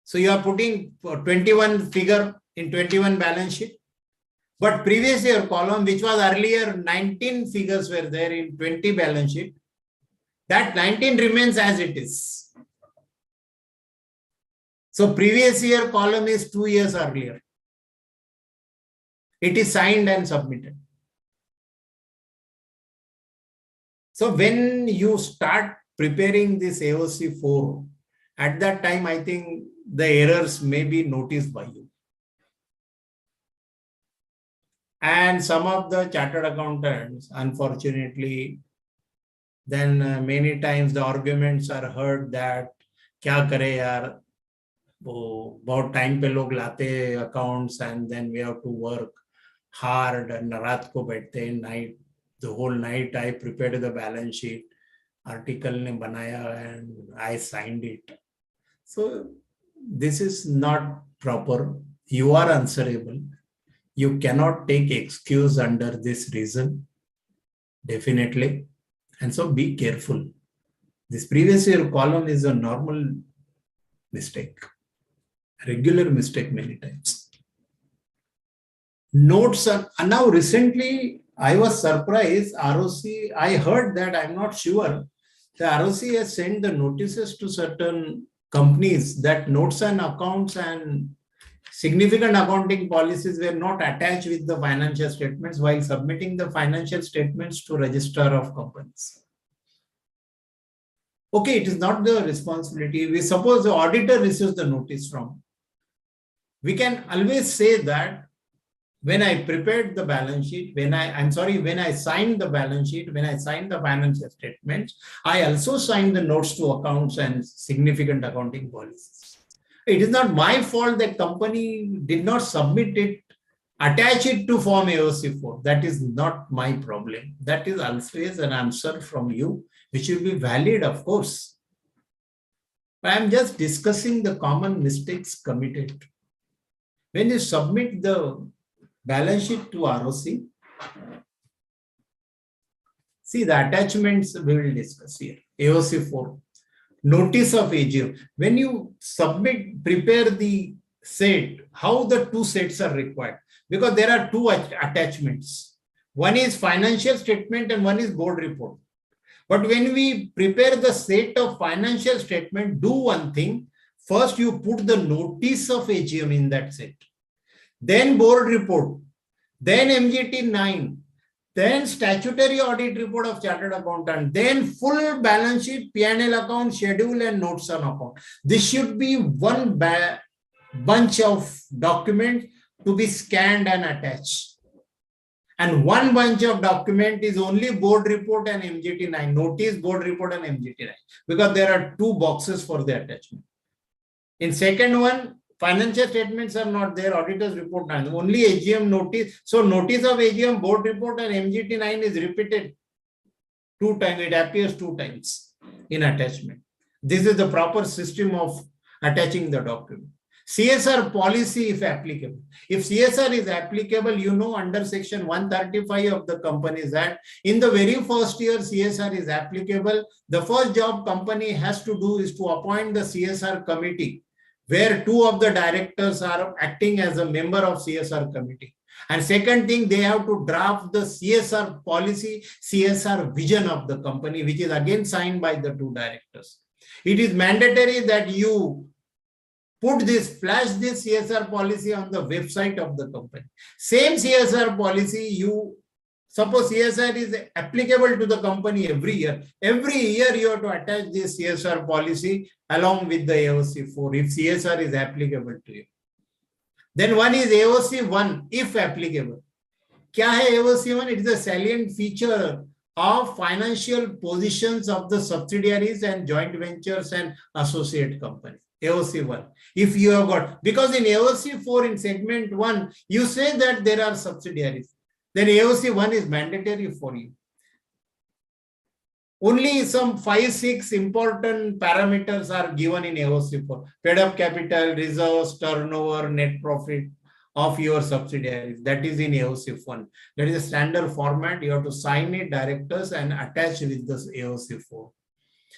So you are putting 21 figure in 21 balance sheet. But previous year column, which was earlier 19 figures were there in 20 balance sheet, that 19 remains as it is. So previous year column is 2 years earlier. It is signed and submitted. So when you start preparing this AOC 4, at that time, I think the errors may be noticed by you. And some of the chartered accountants, unfortunately, then many times the arguments are heard that kya kare yaar, about time pe log late accounts and then we have to work hard and raat ko baithte night, the whole night I prepared the balance sheet, article ne banaya and I signed it. So this is not proper. You are answerable. You cannot take excuse under this reason, definitely. And so be careful. This previous year column is a normal mistake, regular mistake many times. Notes are, now recently I was surprised, ROC, I heard that, I'm not sure, the ROC has sent the notices to certain companies that notes and accounts and significant accounting policies were not attached with the financial statements while submitting the financial statements to Registrar of Companies. Okay, it is not the responsibility. We suppose the auditor receives the notice from. We can always say that when I prepared the balance sheet, when I signed the balance sheet, when I signed the financial statements, I also signed the notes to accounts and significant accounting policies. It is not my fault that company did not submit it, attach it to Form AOC4. That is not my problem. That is always an answer from you, which will be valid, of course. But I am just discussing the common mistakes committed. When you submit the balance sheet to ROC, see the attachments we will discuss here. AOC4. Notice of AGM. When you prepare the set, how the two sets are required? Because there are two attachments. One is financial statement and one is board report. But when we prepare the set of financial statement, do one thing. First, you put the notice of AGM in that set. Then board report. Then MGT 9. Then statutory audit report of chartered accountant. Then full balance sheet, P&L account, schedule and notes on account. This should be one bunch of documents to be scanned and attached. And one bunch of document is only board report and MGT 9, notice, board report and MGT 9, because there are two boxes for the attachment. In second one, financial statements are not there, auditors report 9, only AGM notice. So notice of AGM, board report and MGT 9 is repeated 2 times, it appears 2 times in attachment. This is the proper system of attaching the document. CSR policy, if applicable. If CSR is applicable, you know, under section 135 of the Companies Act, in the very first year CSR is applicable, the first job company has to do is to appoint the CSR committee, where 2 of the directors are acting as a member of CSR committee. And second thing, they have to draft the CSR policy, CSR vision of the company, which is again signed by the 2 directors. It is mandatory that you flash this CSR policy on the website of the company. Same CSR policy, you suppose CSR is applicable to the company every year. Every year you have to attach this CSR policy along with the AOC 4 if CSR is applicable to you. Then one is AOC 1 if applicable. Kya hai AOC 1? It is a salient feature of financial positions of the subsidiaries and joint ventures and associate companies. AOC 1. If you have got, because in AOC 4 in segment 1, you say that there are subsidiaries, then AOC 1 is mandatory for you. Only some 5-6 important parameters are given in AOC 4. Paid up capital, reserves, turnover, net profit of your subsidiaries. That is in AOC 1. That is a standard format. You have to sign it, directors, and attach with this AOC 4.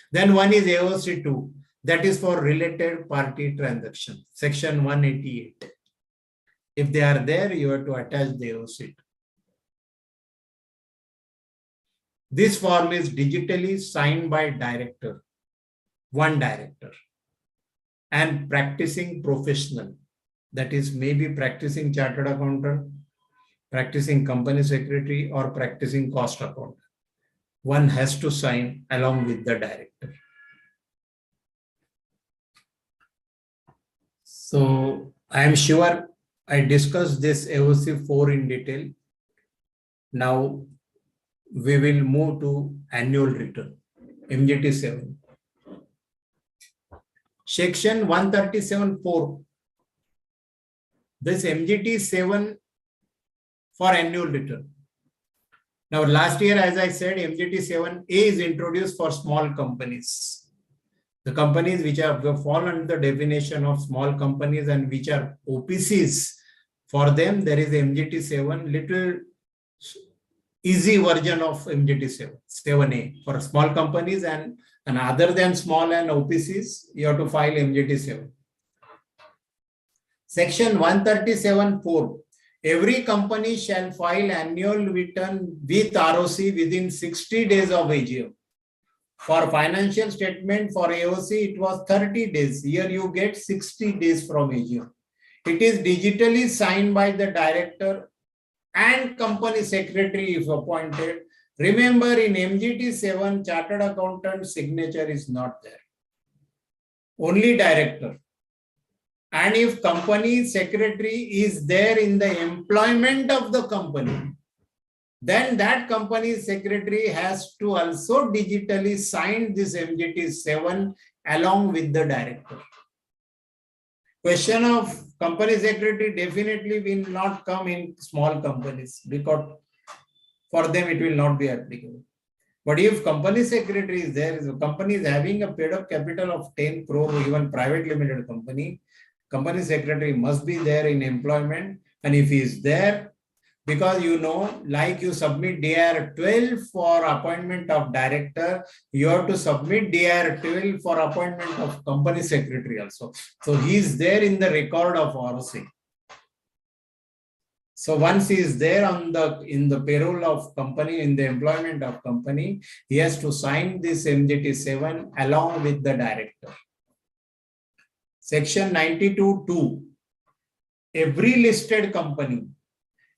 Then one is AOC 2. That is for related party transaction, section 188. If they are there, you have to attach the AOC. This form is digitally signed by director, one director, and practicing professional. That is maybe practicing chartered accountant, practicing company secretary, or practicing cost accountant. One has to sign along with the director. So I am sure I discussed this AOC 4 in detail. Now we will move to annual return, MGT 7. Section 137(4). This MGT 7 for annual return. Now last year, as I said, MGT 7A is introduced for small companies. The companies which fall under the definition of small companies and which are OPCs, for them there is MGT 7, little easy version of MGT 7, 7A for small companies, and other than small and OPCs, you have to file MGT 7. Section 137(4). Every company shall file annual return with ROC within 60 days of AGM. For financial statement for AOC, it was 30 days. Here you get 60 days from AGM. It is digitally signed by the director and company secretary if appointed. Remember, in MGT 7, chartered accountant signature is not there. Only director. And if company secretary is there in the employment of the company, then that company secretary has to also digitally sign this MGT 7 along with the director. Question of company secretary definitely will not come in small companies because for them it will not be applicable. But if company secretary is there, if the company is having a paid up capital of 10 crore, even private limited company, company secretary must be there in employment. And if he is there, Because you know, like you submit DIR 12 for appointment of director, you have to submit DIR 12 for appointment of company secretary also. So he is there in the record of ROC. So once he is there in the payroll of company, in the employment of company, he has to sign this MJT 7 along with the director. Section 92(2). Every listed company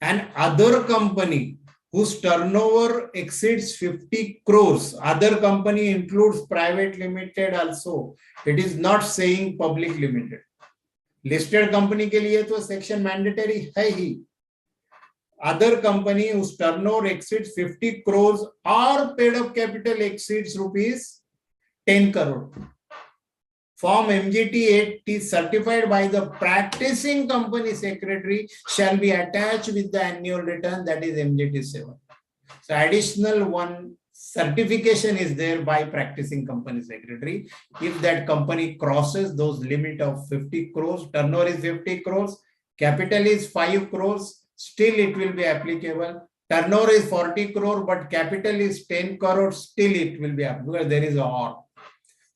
and other company whose turnover exceeds 50 crores, other company includes private limited also. It is not saying public limited. Listed company के लिए तो section mandatory है ही. Other company whose turnover exceeds 50 crores or paid up capital exceeds rupees 10 crore. Form MGT 8 is certified by the practicing company secretary shall be attached with the annual return, that is MGT 7. So additional one certification is there by practicing company secretary. If that company crosses those limit of 50 crores, turnover is 50 crores, capital is 5 crores, still it will be applicable. Turnover is 40 crore, but capital is 10 crore, still it will be applicable. There is a or.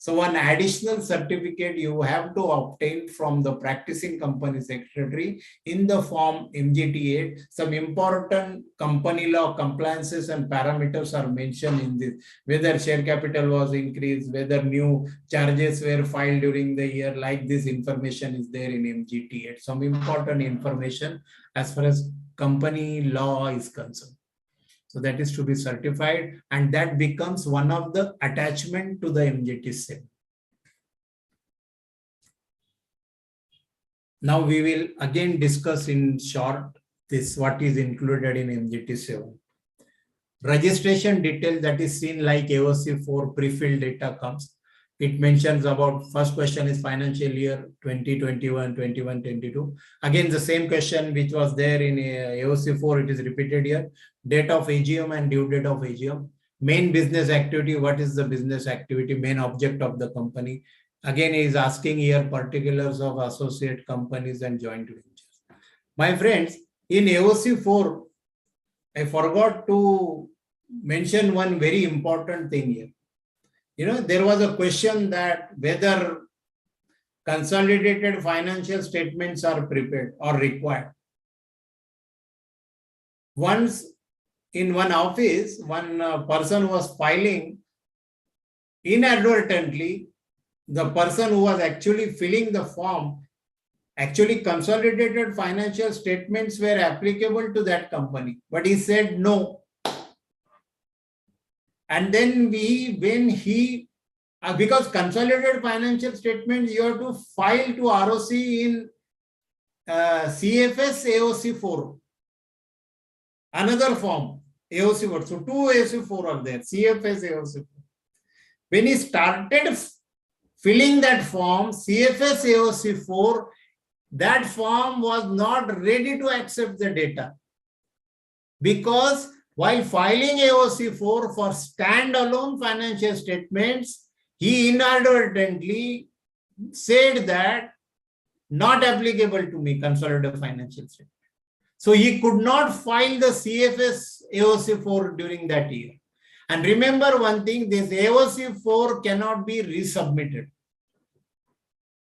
So one additional certificate you have to obtain from the practicing company secretary in the form MGT 8. Some important company law compliances and parameters are mentioned in this. Whether share capital was increased, whether new charges were filed during the year, like this information is there in MGT 8. Some important information as far as company law is concerned. So that is to be certified, and that becomes one of the attachment to the MJT 7. Now we will again discuss in short this what is included in MJT 7. Registration detail that is seen like AOC 4 pre-filled data comes. It mentions about first question is financial year 2021, 21, 22. Again, the same question which was there in AOC 4, it is repeated here. Date of AGM and due date of AGM. Main business activity, what is the business activity, main object of the company. Again, he is asking here particulars of associate companies and joint ventures. My friends, in AOC 4, I forgot to mention one very important thing here. You know, there was a question that whether consolidated financial statements are prepared or required. Once in one office, one person was filing inadvertently, the person who was actually filling the form, actually consolidated financial statements were applicable to that company, but he said no. And then because consolidated financial statements, you have to file to ROC in CFS AOC 4. Another form, AOC 4. So two AOC 4 are there, CFS AOC 4. When he started filling that form, CFS AOC 4, that form was not ready to accept the data. Because while filing AOC 4 for standalone financial statements, he inadvertently said that not applicable to me, consolidated financial statement. So he could not file the CFS AOC 4 during that year. And remember one thing, this AOC 4 cannot be resubmitted.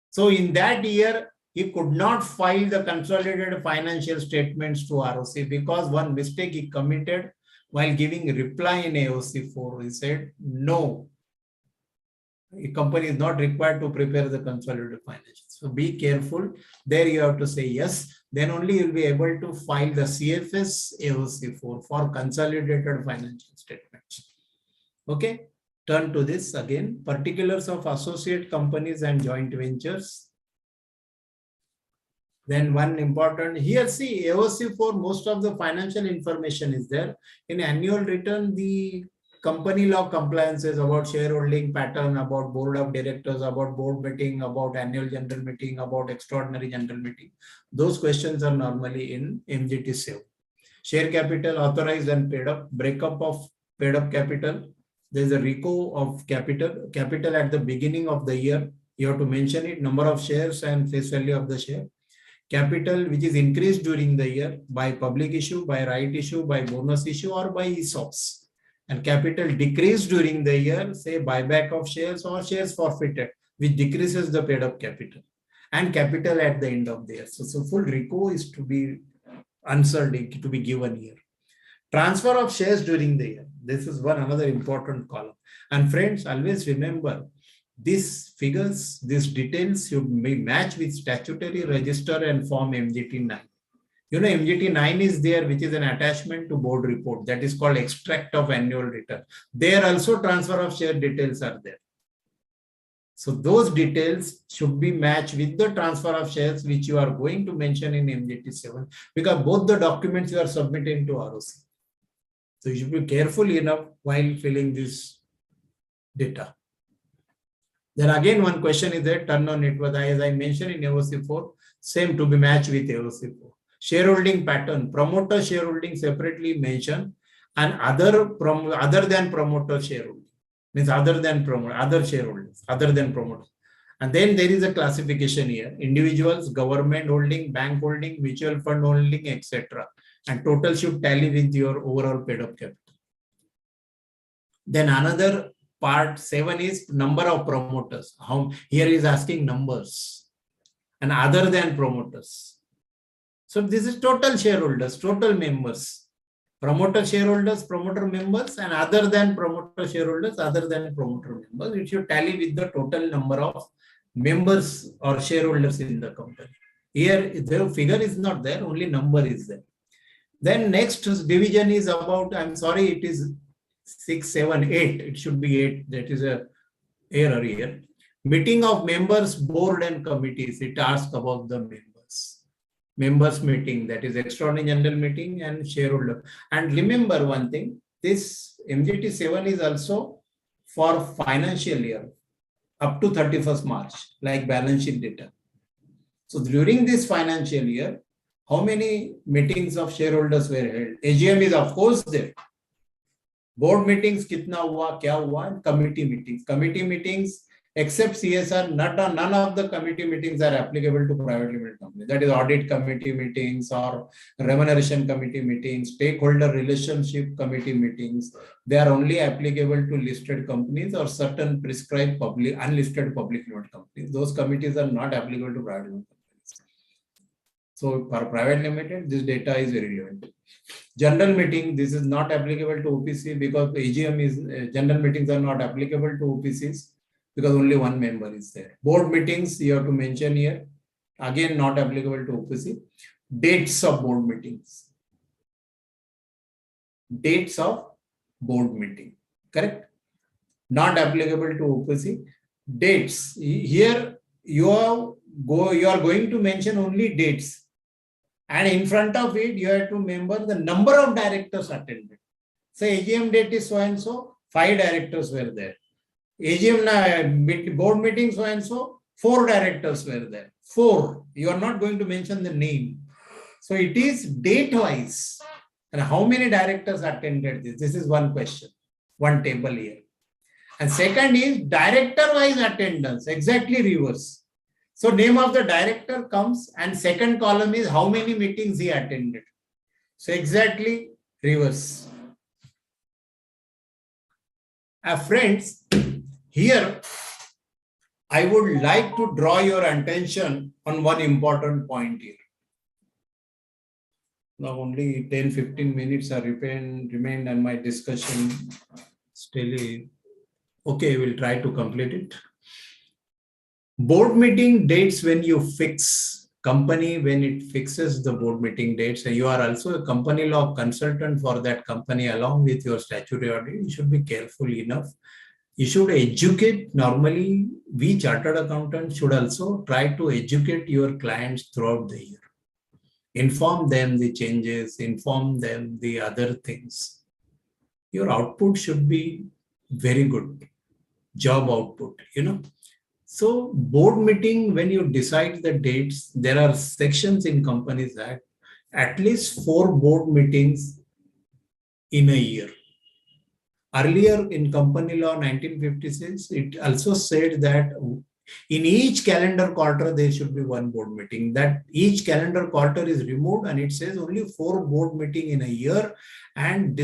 So in that year, he could not file the consolidated financial statements to ROC because one mistake he committed while giving reply in AOC 4. He said, no, a company is not required to prepare the consolidated financials. So be careful. There you have to say yes. Then only you will be able to file the CFS AOC 4 for consolidated financial statements. Okay. Turn to this again. Particulars of associate companies and joint ventures. Then one important here, see AOC 4, most of the financial information is there. In annual return, the company law compliances about shareholding pattern, about board of directors, about board meeting, about annual general meeting, about extraordinary general meeting. Those questions are normally in MJT 7. Share capital authorized and paid up, breakup of paid up capital. There is a RICO of capital at the beginning of the year. You have to mention it, number of shares and face value of the share. capital which is increased during the year by public issue, by right issue, by bonus issue, or by ESOPs. And capital decreased during the year, say buyback of shares or shares forfeited, which decreases the paid up capital. And capital at the end of the year. So full reco is to be answered, to be given here. Transfer of shares during the year. This is another important column. And friends, always remember, these figures, these details should be matched with statutory register and form MGT 9. You know, MGT 9 is there, which is an attachment to board report. That is called extract of annual return. There also transfer of share details are there. So those details should be matched with the transfer of shares, which you are going to mention in MGT 7, because both the documents you are submitting to ROC. So you should be careful enough while filling this data. Then again, one question is there, turn on net worth, as I mentioned in AOC 4, same to be matched with AOC 4. Shareholding pattern, promoter shareholding separately mentioned, and other than promoter shareholding. Means other than promoter, other shareholders, other than promoters. And then there is a classification here, individuals, government holding, bank holding, mutual fund holding, etc. And total should tally with your overall paid up capital. Then another part 7 is number of promoters. Here is asking numbers and other than promoters. So this is total shareholders, total members. Promoter shareholders, promoter members, and other than promoter shareholders, other than promoter members. It should tally with the total number of members or shareholders in the company. Here, the figure is not there, only number is there. Then next division is about, I'm sorry, it is 6, 7, 8. It should be 8. That is a error here. Meeting of members, board and committees. It asks about the members. Members meeting, that is extraordinary general meeting and shareholder. And remember one thing, this MGT 7 is also for financial year up to 31st March, like balance sheet data. So during this financial year, how many meetings of shareholders were held? AGM is of course there. Board meetings, kitna hua, kya hua, and committee meetings. Committee meetings, except CSR, none of the committee meetings are applicable to private limited companies. That is audit committee meetings or remuneration committee meetings, stakeholder relationship committee meetings. They are only applicable to listed companies or certain prescribed unlisted public limited companies. Those committees are not applicable to private limited companies. So for private limited, this data is irrelevant. General meeting, this is not applicable to OPC because AGM is, general meetings are not applicable to OPCs. Because only one member is there. Board meetings, you have to mention here. Again, not applicable to OPC. Dates of board meetings. Dates of board meeting. Correct? Not applicable to OPC. Dates. Here, you are going to mention only dates. And in front of it, you have to remember the number of directors attended. Say AGM date is so and so, 5 directors were there. AGM board meeting so and so, 4 directors were there. 4. You are not going to mention the name. So it is date wise. And how many directors attended this? This is one question. One table here. And second is director wise attendance. Exactly reverse. So name of the director comes and second column is how many meetings he attended. So exactly reverse. Friends, here, I would like to draw your attention on one important point here. Now only 10-15 minutes are remained and my discussion still is okay, we'll try to complete it. Board meeting dates when you fix company, when it fixes the board meeting dates, and you are also a company law consultant for that company along with your statutory audit, you should be careful enough. You should educate, normally we chartered accountants should also try to educate your clients throughout the year. Inform them the changes, inform them the other things. Your output should be very good, job output, you know. So board meeting, when you decide the dates, there are sections in Companies Act, at least 4 board meetings in a year. Earlier in company law 1956, it also said that In each calendar quarter, there should be one board meeting. That each calendar quarter is removed and it says only 4 board meetings in a year, and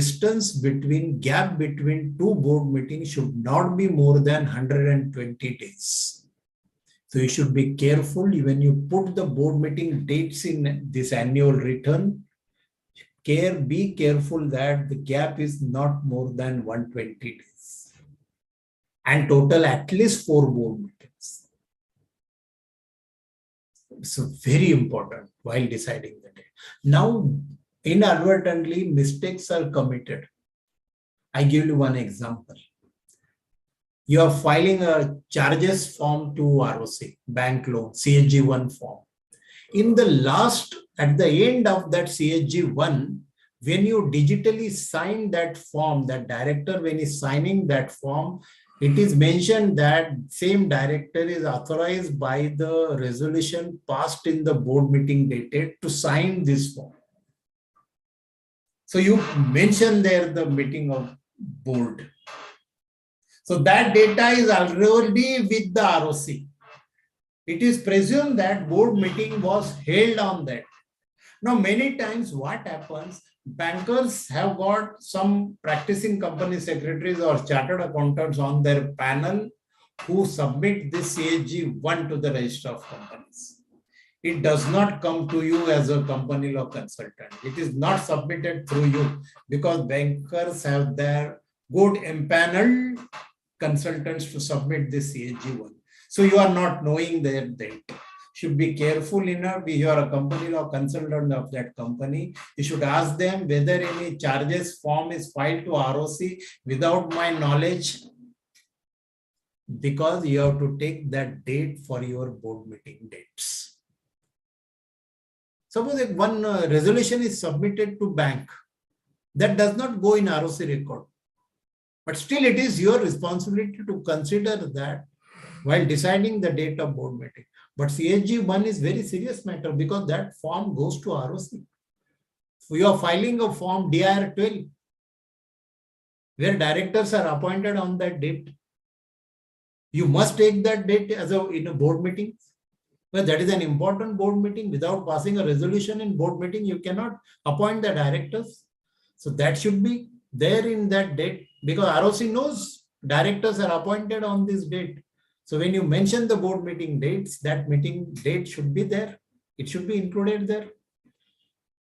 gap between 2 board meetings should not be more than 120 days. So you should be careful when you put the board meeting dates in this annual return. Be careful that the gap is not more than 120 days and total at least 4 board meetings. So very important while deciding the date. Now, inadvertently, mistakes are committed. I give you one example. You are filing a charges form to ROC, bank loan, CSG1 form. At the end of that CSG1, when you digitally sign that form, that director, when he's signing that form, it is mentioned that same director is authorized by the resolution passed in the board meeting dated to sign this form. So you mention there the meeting of board. So that data is already with the ROC. It is presumed that board meeting was held on that. Now, many times what happens, bankers have got some practicing company secretaries or chartered accountants on their panel who submit this CSG1 to the register of companies. It does not come to you as a company law consultant. It is not submitted through you because bankers have their good empaneled consultants to submit this CSG1. So you are not knowing their date. Should be careful enough. If you are a company law consultant of that company, you should ask them whether any charges form is filed to ROC without my knowledge, because you have to take that date for your board meeting dates. Suppose if one resolution is submitted to bank, that does not go in ROC record. But still it is your responsibility to consider that while deciding the date of board meeting. But CSG1 is very serious matter because that form goes to ROC. So you are filing a form DIR 12 where directors are appointed on that date. You must take that date as in a board meeting. Well, that is an important board meeting. Without passing a resolution in board meeting, you cannot appoint the directors. So that should be there in that date because ROC knows directors are appointed on this date. So when you mention the board meeting dates, that meeting date should be there. It should be included there.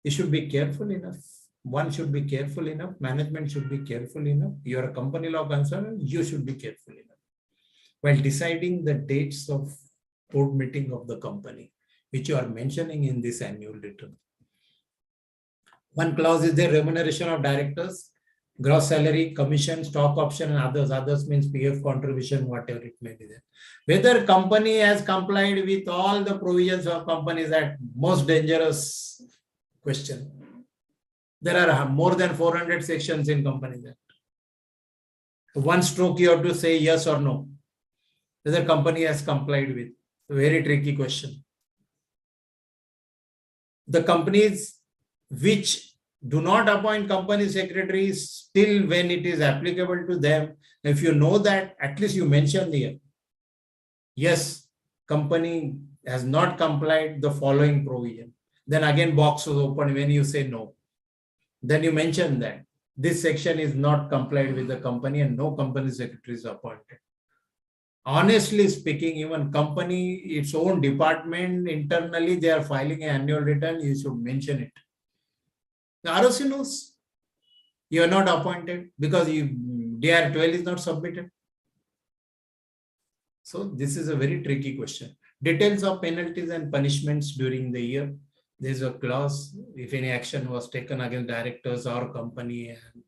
You should be careful enough. One should be careful enough. Management should be careful enough. You are a company law consultant. You should be careful enough while deciding the dates of board meeting of the company, which you are mentioning in this annual return. One clause is the remuneration of directors, gross salary, commission, stock option, and others. Others means PF contribution, whatever it may be there. Whether company has complied with all the provisions of Companies Act, most dangerous question. There are more than 400 sections in Companies Act. One stroke you have to say yes or no. Whether company has complied with. Very tricky question. The companies which do not appoint company secretaries till when it is applicable to them, if you know that, at least you mention here. Yes, company has not complied the following provision. Then again box was open when you say no. Then you mention that this section is not complied with the company and no company secretary is appointed. Honestly speaking, even company, its own department, internally, they are filing an annual return, you should mention it. The ROC knows you are not appointed because DIR 12 is not submitted. So this is a very tricky question. Details of penalties and punishments during the year. There is a clause if any action was taken against directors or company, and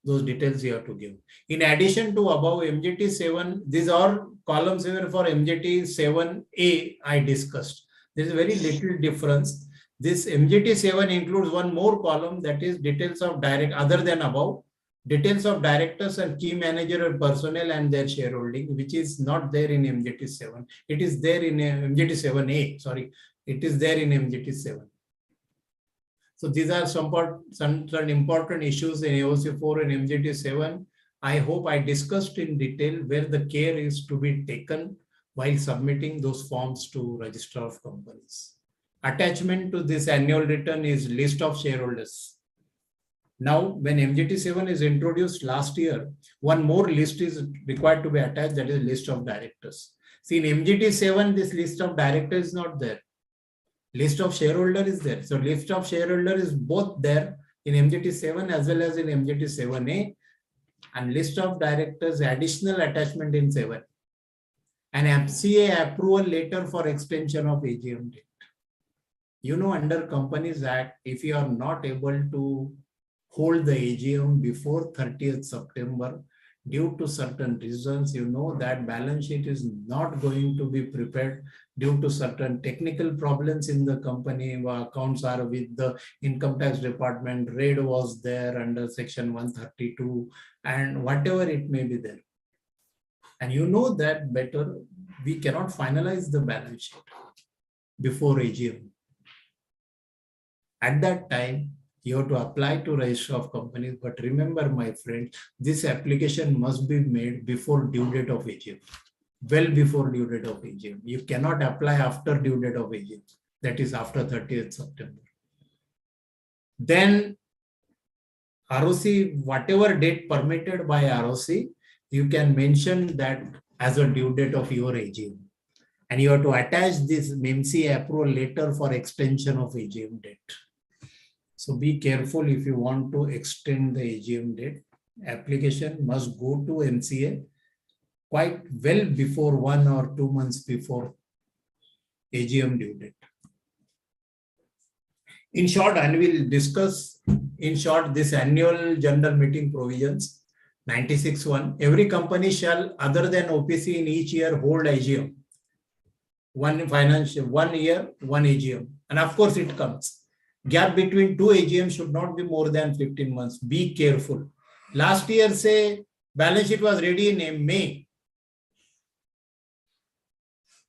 those details you have to give. In addition to above MJT 7, these are columns here for MJT 7A I discussed. There is a very little difference. This MJT 7 includes one more column, that is details of other than above, details of directors and key managerial personnel and their shareholding, which is not there in MJT 7. It is there in MJT 7A, sorry. It is there in MJT 7. So these are some important issues in AOC 4 and MJT 7. I hope I discussed in detail where the care is to be taken while submitting those forms to Register of Companies. Attachment to this annual return is list of shareholders. Now, when MGT7 is introduced last year, one more list is required to be attached, that is list of directors. See, in MGT7, this list of directors is not there. List of shareholder is there. So list of shareholder is both there in MGT7 as well as in MGT7A, and list of directors additional attachment in 7. An FCA approval letter for extension of AGM date. You know, under Companies Act, if you are not able to hold the AGM before 30th September, due to certain reasons, you know that balance sheet is not going to be prepared due to certain technical problems in the company. Accounts are with the income tax department, raid was there under section 132 and whatever it may be there. And you know that better, we cannot finalize the balance sheet before AGM. At that time, you have to apply to Register of Companies. But remember, my friend, this application must be made before due date of AGM. Well before due date of AGM. You cannot apply after due date of AGM. That is after 30th September. Then ROC, whatever date permitted by ROC, you can mention that as a due date of your AGM. And you have to attach this MCA approval letter for extension of AGM date. So be careful if you want to extend the AGM date. Application must go to MCA quite well before 1 or 2 months before AGM due date. In short, and we'll discuss in short this annual general meeting provisions. 96(1). Every company shall, other than OPC, in each year hold AGM. One year, one AGM. And of course it comes. Gap between 2 AGMs should not be more than 15 months. Be careful. Last year, say, balance sheet was ready in May.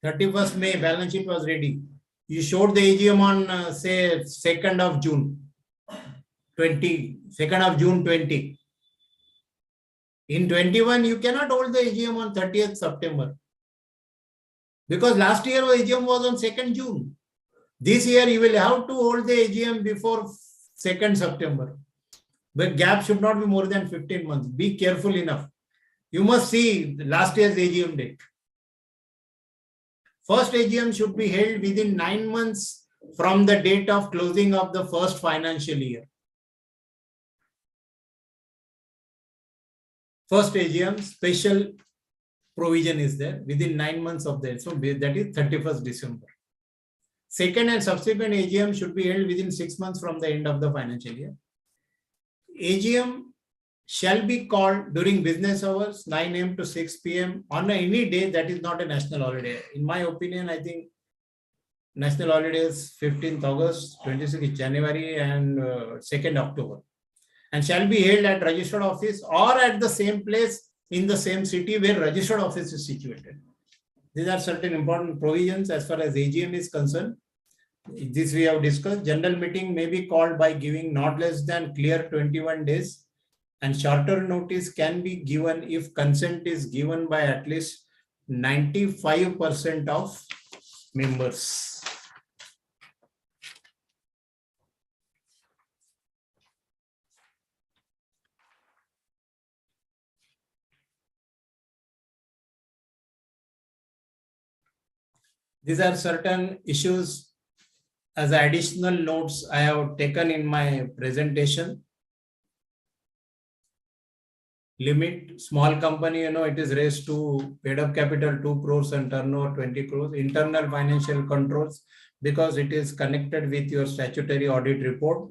31st May, balance sheet was ready. You showed the AGM on, say, 2nd of June 20. In 21, you cannot hold the AGM on 30th September. Because last year, AGM was on 2nd June. This year, you will have to hold the AGM before 2nd September. But gap should not be more than 15 months. Be careful enough. You must see last year's AGM date. First AGM should be held within 9 months from the date of closing of the first financial year. First AGM, special provision is there within 9 months of that. So that is 31st December. Second and subsequent AGM should be held within 6 months from the end of the financial year. AGM shall be called during business hours, 9 AM to 6 PM on any day that is not a national holiday. In my opinion, I think national holidays 15th August, 26th January and 2nd October. And shall be held at registered office or at the same place in the same city where registered office is situated. These are certain important provisions as far as AGM is concerned. This we have discussed. General meeting may be called by giving not less than clear 21 days, and shorter notice can be given if consent is given by at least 95% of members. These are certain issues as additional notes I have taken in my presentation. Limit, small company, it is raised to paid up capital 2 crores and turnover 20 crores. Internal financial controls, because it is connected with your statutory audit report.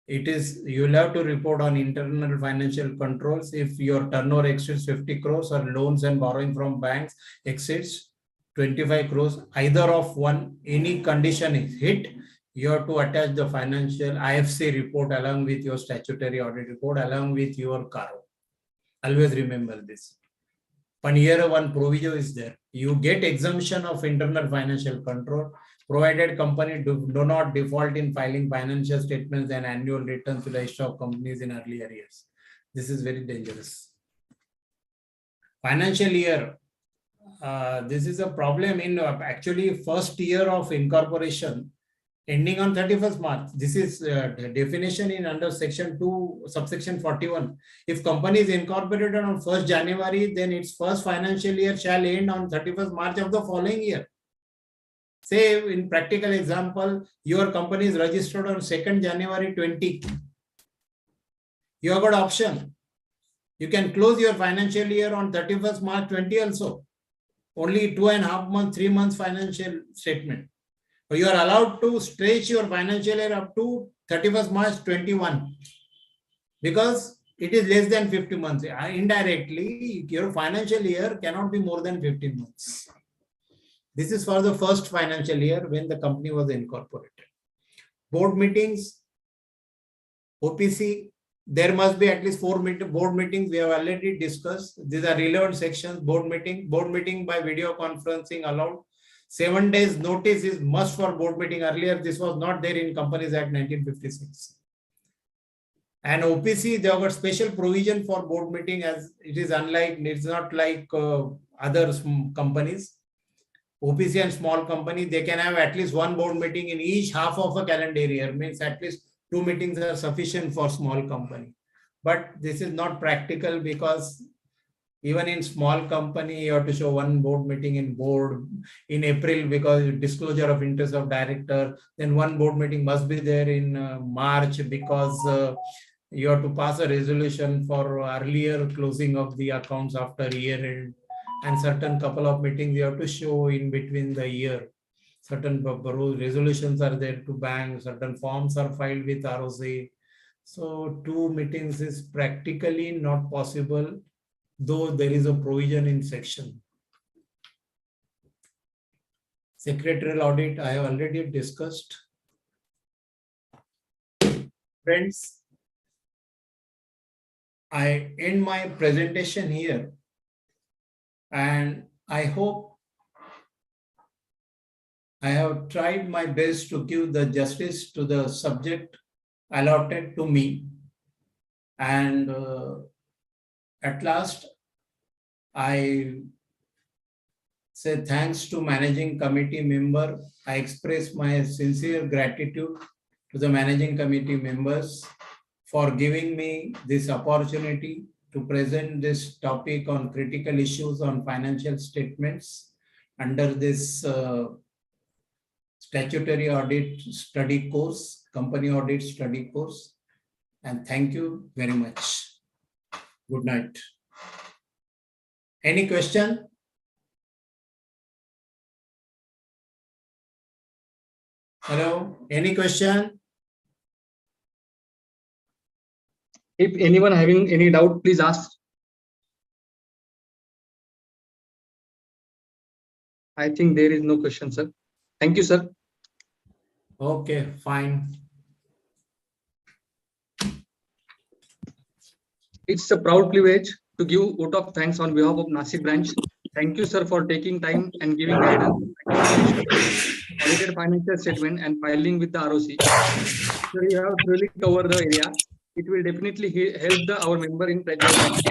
It is, you will have to report on internal financial controls if your turnover exceeds 50 crores or loans and borrowing from banks exceeds 25 crores, either of one, any condition is hit, you have to attach the financial IFC report along with your statutory audit report, along with your CARO. Always remember this. But here one provision is there. You get exemption of internal financial control, provided company do not default in filing financial statements and annual returns to the Register of Companies in earlier years. This is very dangerous. Financial year this is a problem in actually first year of incorporation ending on 31st March. This is the definition in under section 2, subsection 41. If company is incorporated on 1st January, then its first financial year shall end on 31st March of the following year. Say in practical example, your company is registered on 2nd January 20. You have got option. You can close your financial year on 31st March 20 also. Only 2.5 months, 3 months financial statement. You are allowed to stretch your financial year up to 31st March 21 because it is less than 50 months. Indirectly, your financial year cannot be more than 15 months. This is for the first financial year when the company was incorporated. Board meetings, OPC, there must be at least 4 board meetings. We have already discussed. These are relevant sections. Board meeting by video conferencing allowed. 7 days notice is must for board meeting. Earlier, this was not there in Companies Act 1956. And OPC, they have got special provision for board meeting as it is unlike, it's not like other companies. OPC and small company, they can have at least 1 board meeting in each half of a calendar year. Means at least 2 meetings are sufficient for small company. But this is not practical because even in small company, you have to show 1 board meeting in April because disclosure of interest of director. Then 1 board meeting must be there in March because you have to pass a resolution for earlier closing of the accounts after year end. And certain couple of meetings you have to show in between the year. Certain resolutions are there to bank, certain forms are filed with ROC. So 2 meetings is practically not possible, though there is a provision in section. Secretarial audit, I have already discussed. Friends, I end my presentation here. And I hope I have tried my best to give the justice to the subject allotted to me. And at last, I say thanks to managing committee member. I express my sincere gratitude to the managing committee members for giving me this opportunity to present this topic on critical issues on financial statements under this statutory audit study course, company audit study course. And thank you very much. Good night. Any question? Hello, any question? If anyone having any doubt, please ask. I think there is no question, sir. Thank you, sir. Okay, fine. It's a proud privilege to give vote of thanks on behalf of Nashik branch. Thank you, sir, for taking time and giving guidance. Audited financial statement and filing with the ROC. So you have really covered the area. It will definitely help our member in practice.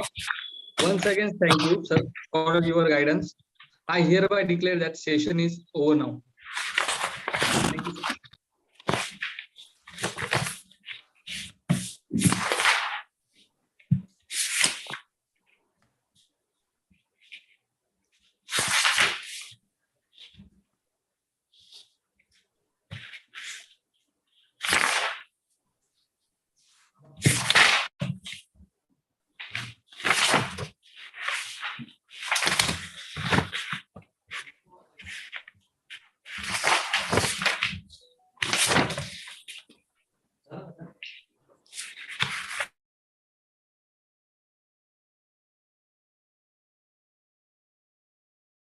Once again, thank you, sir, for your guidance. I hereby declare that session is over now.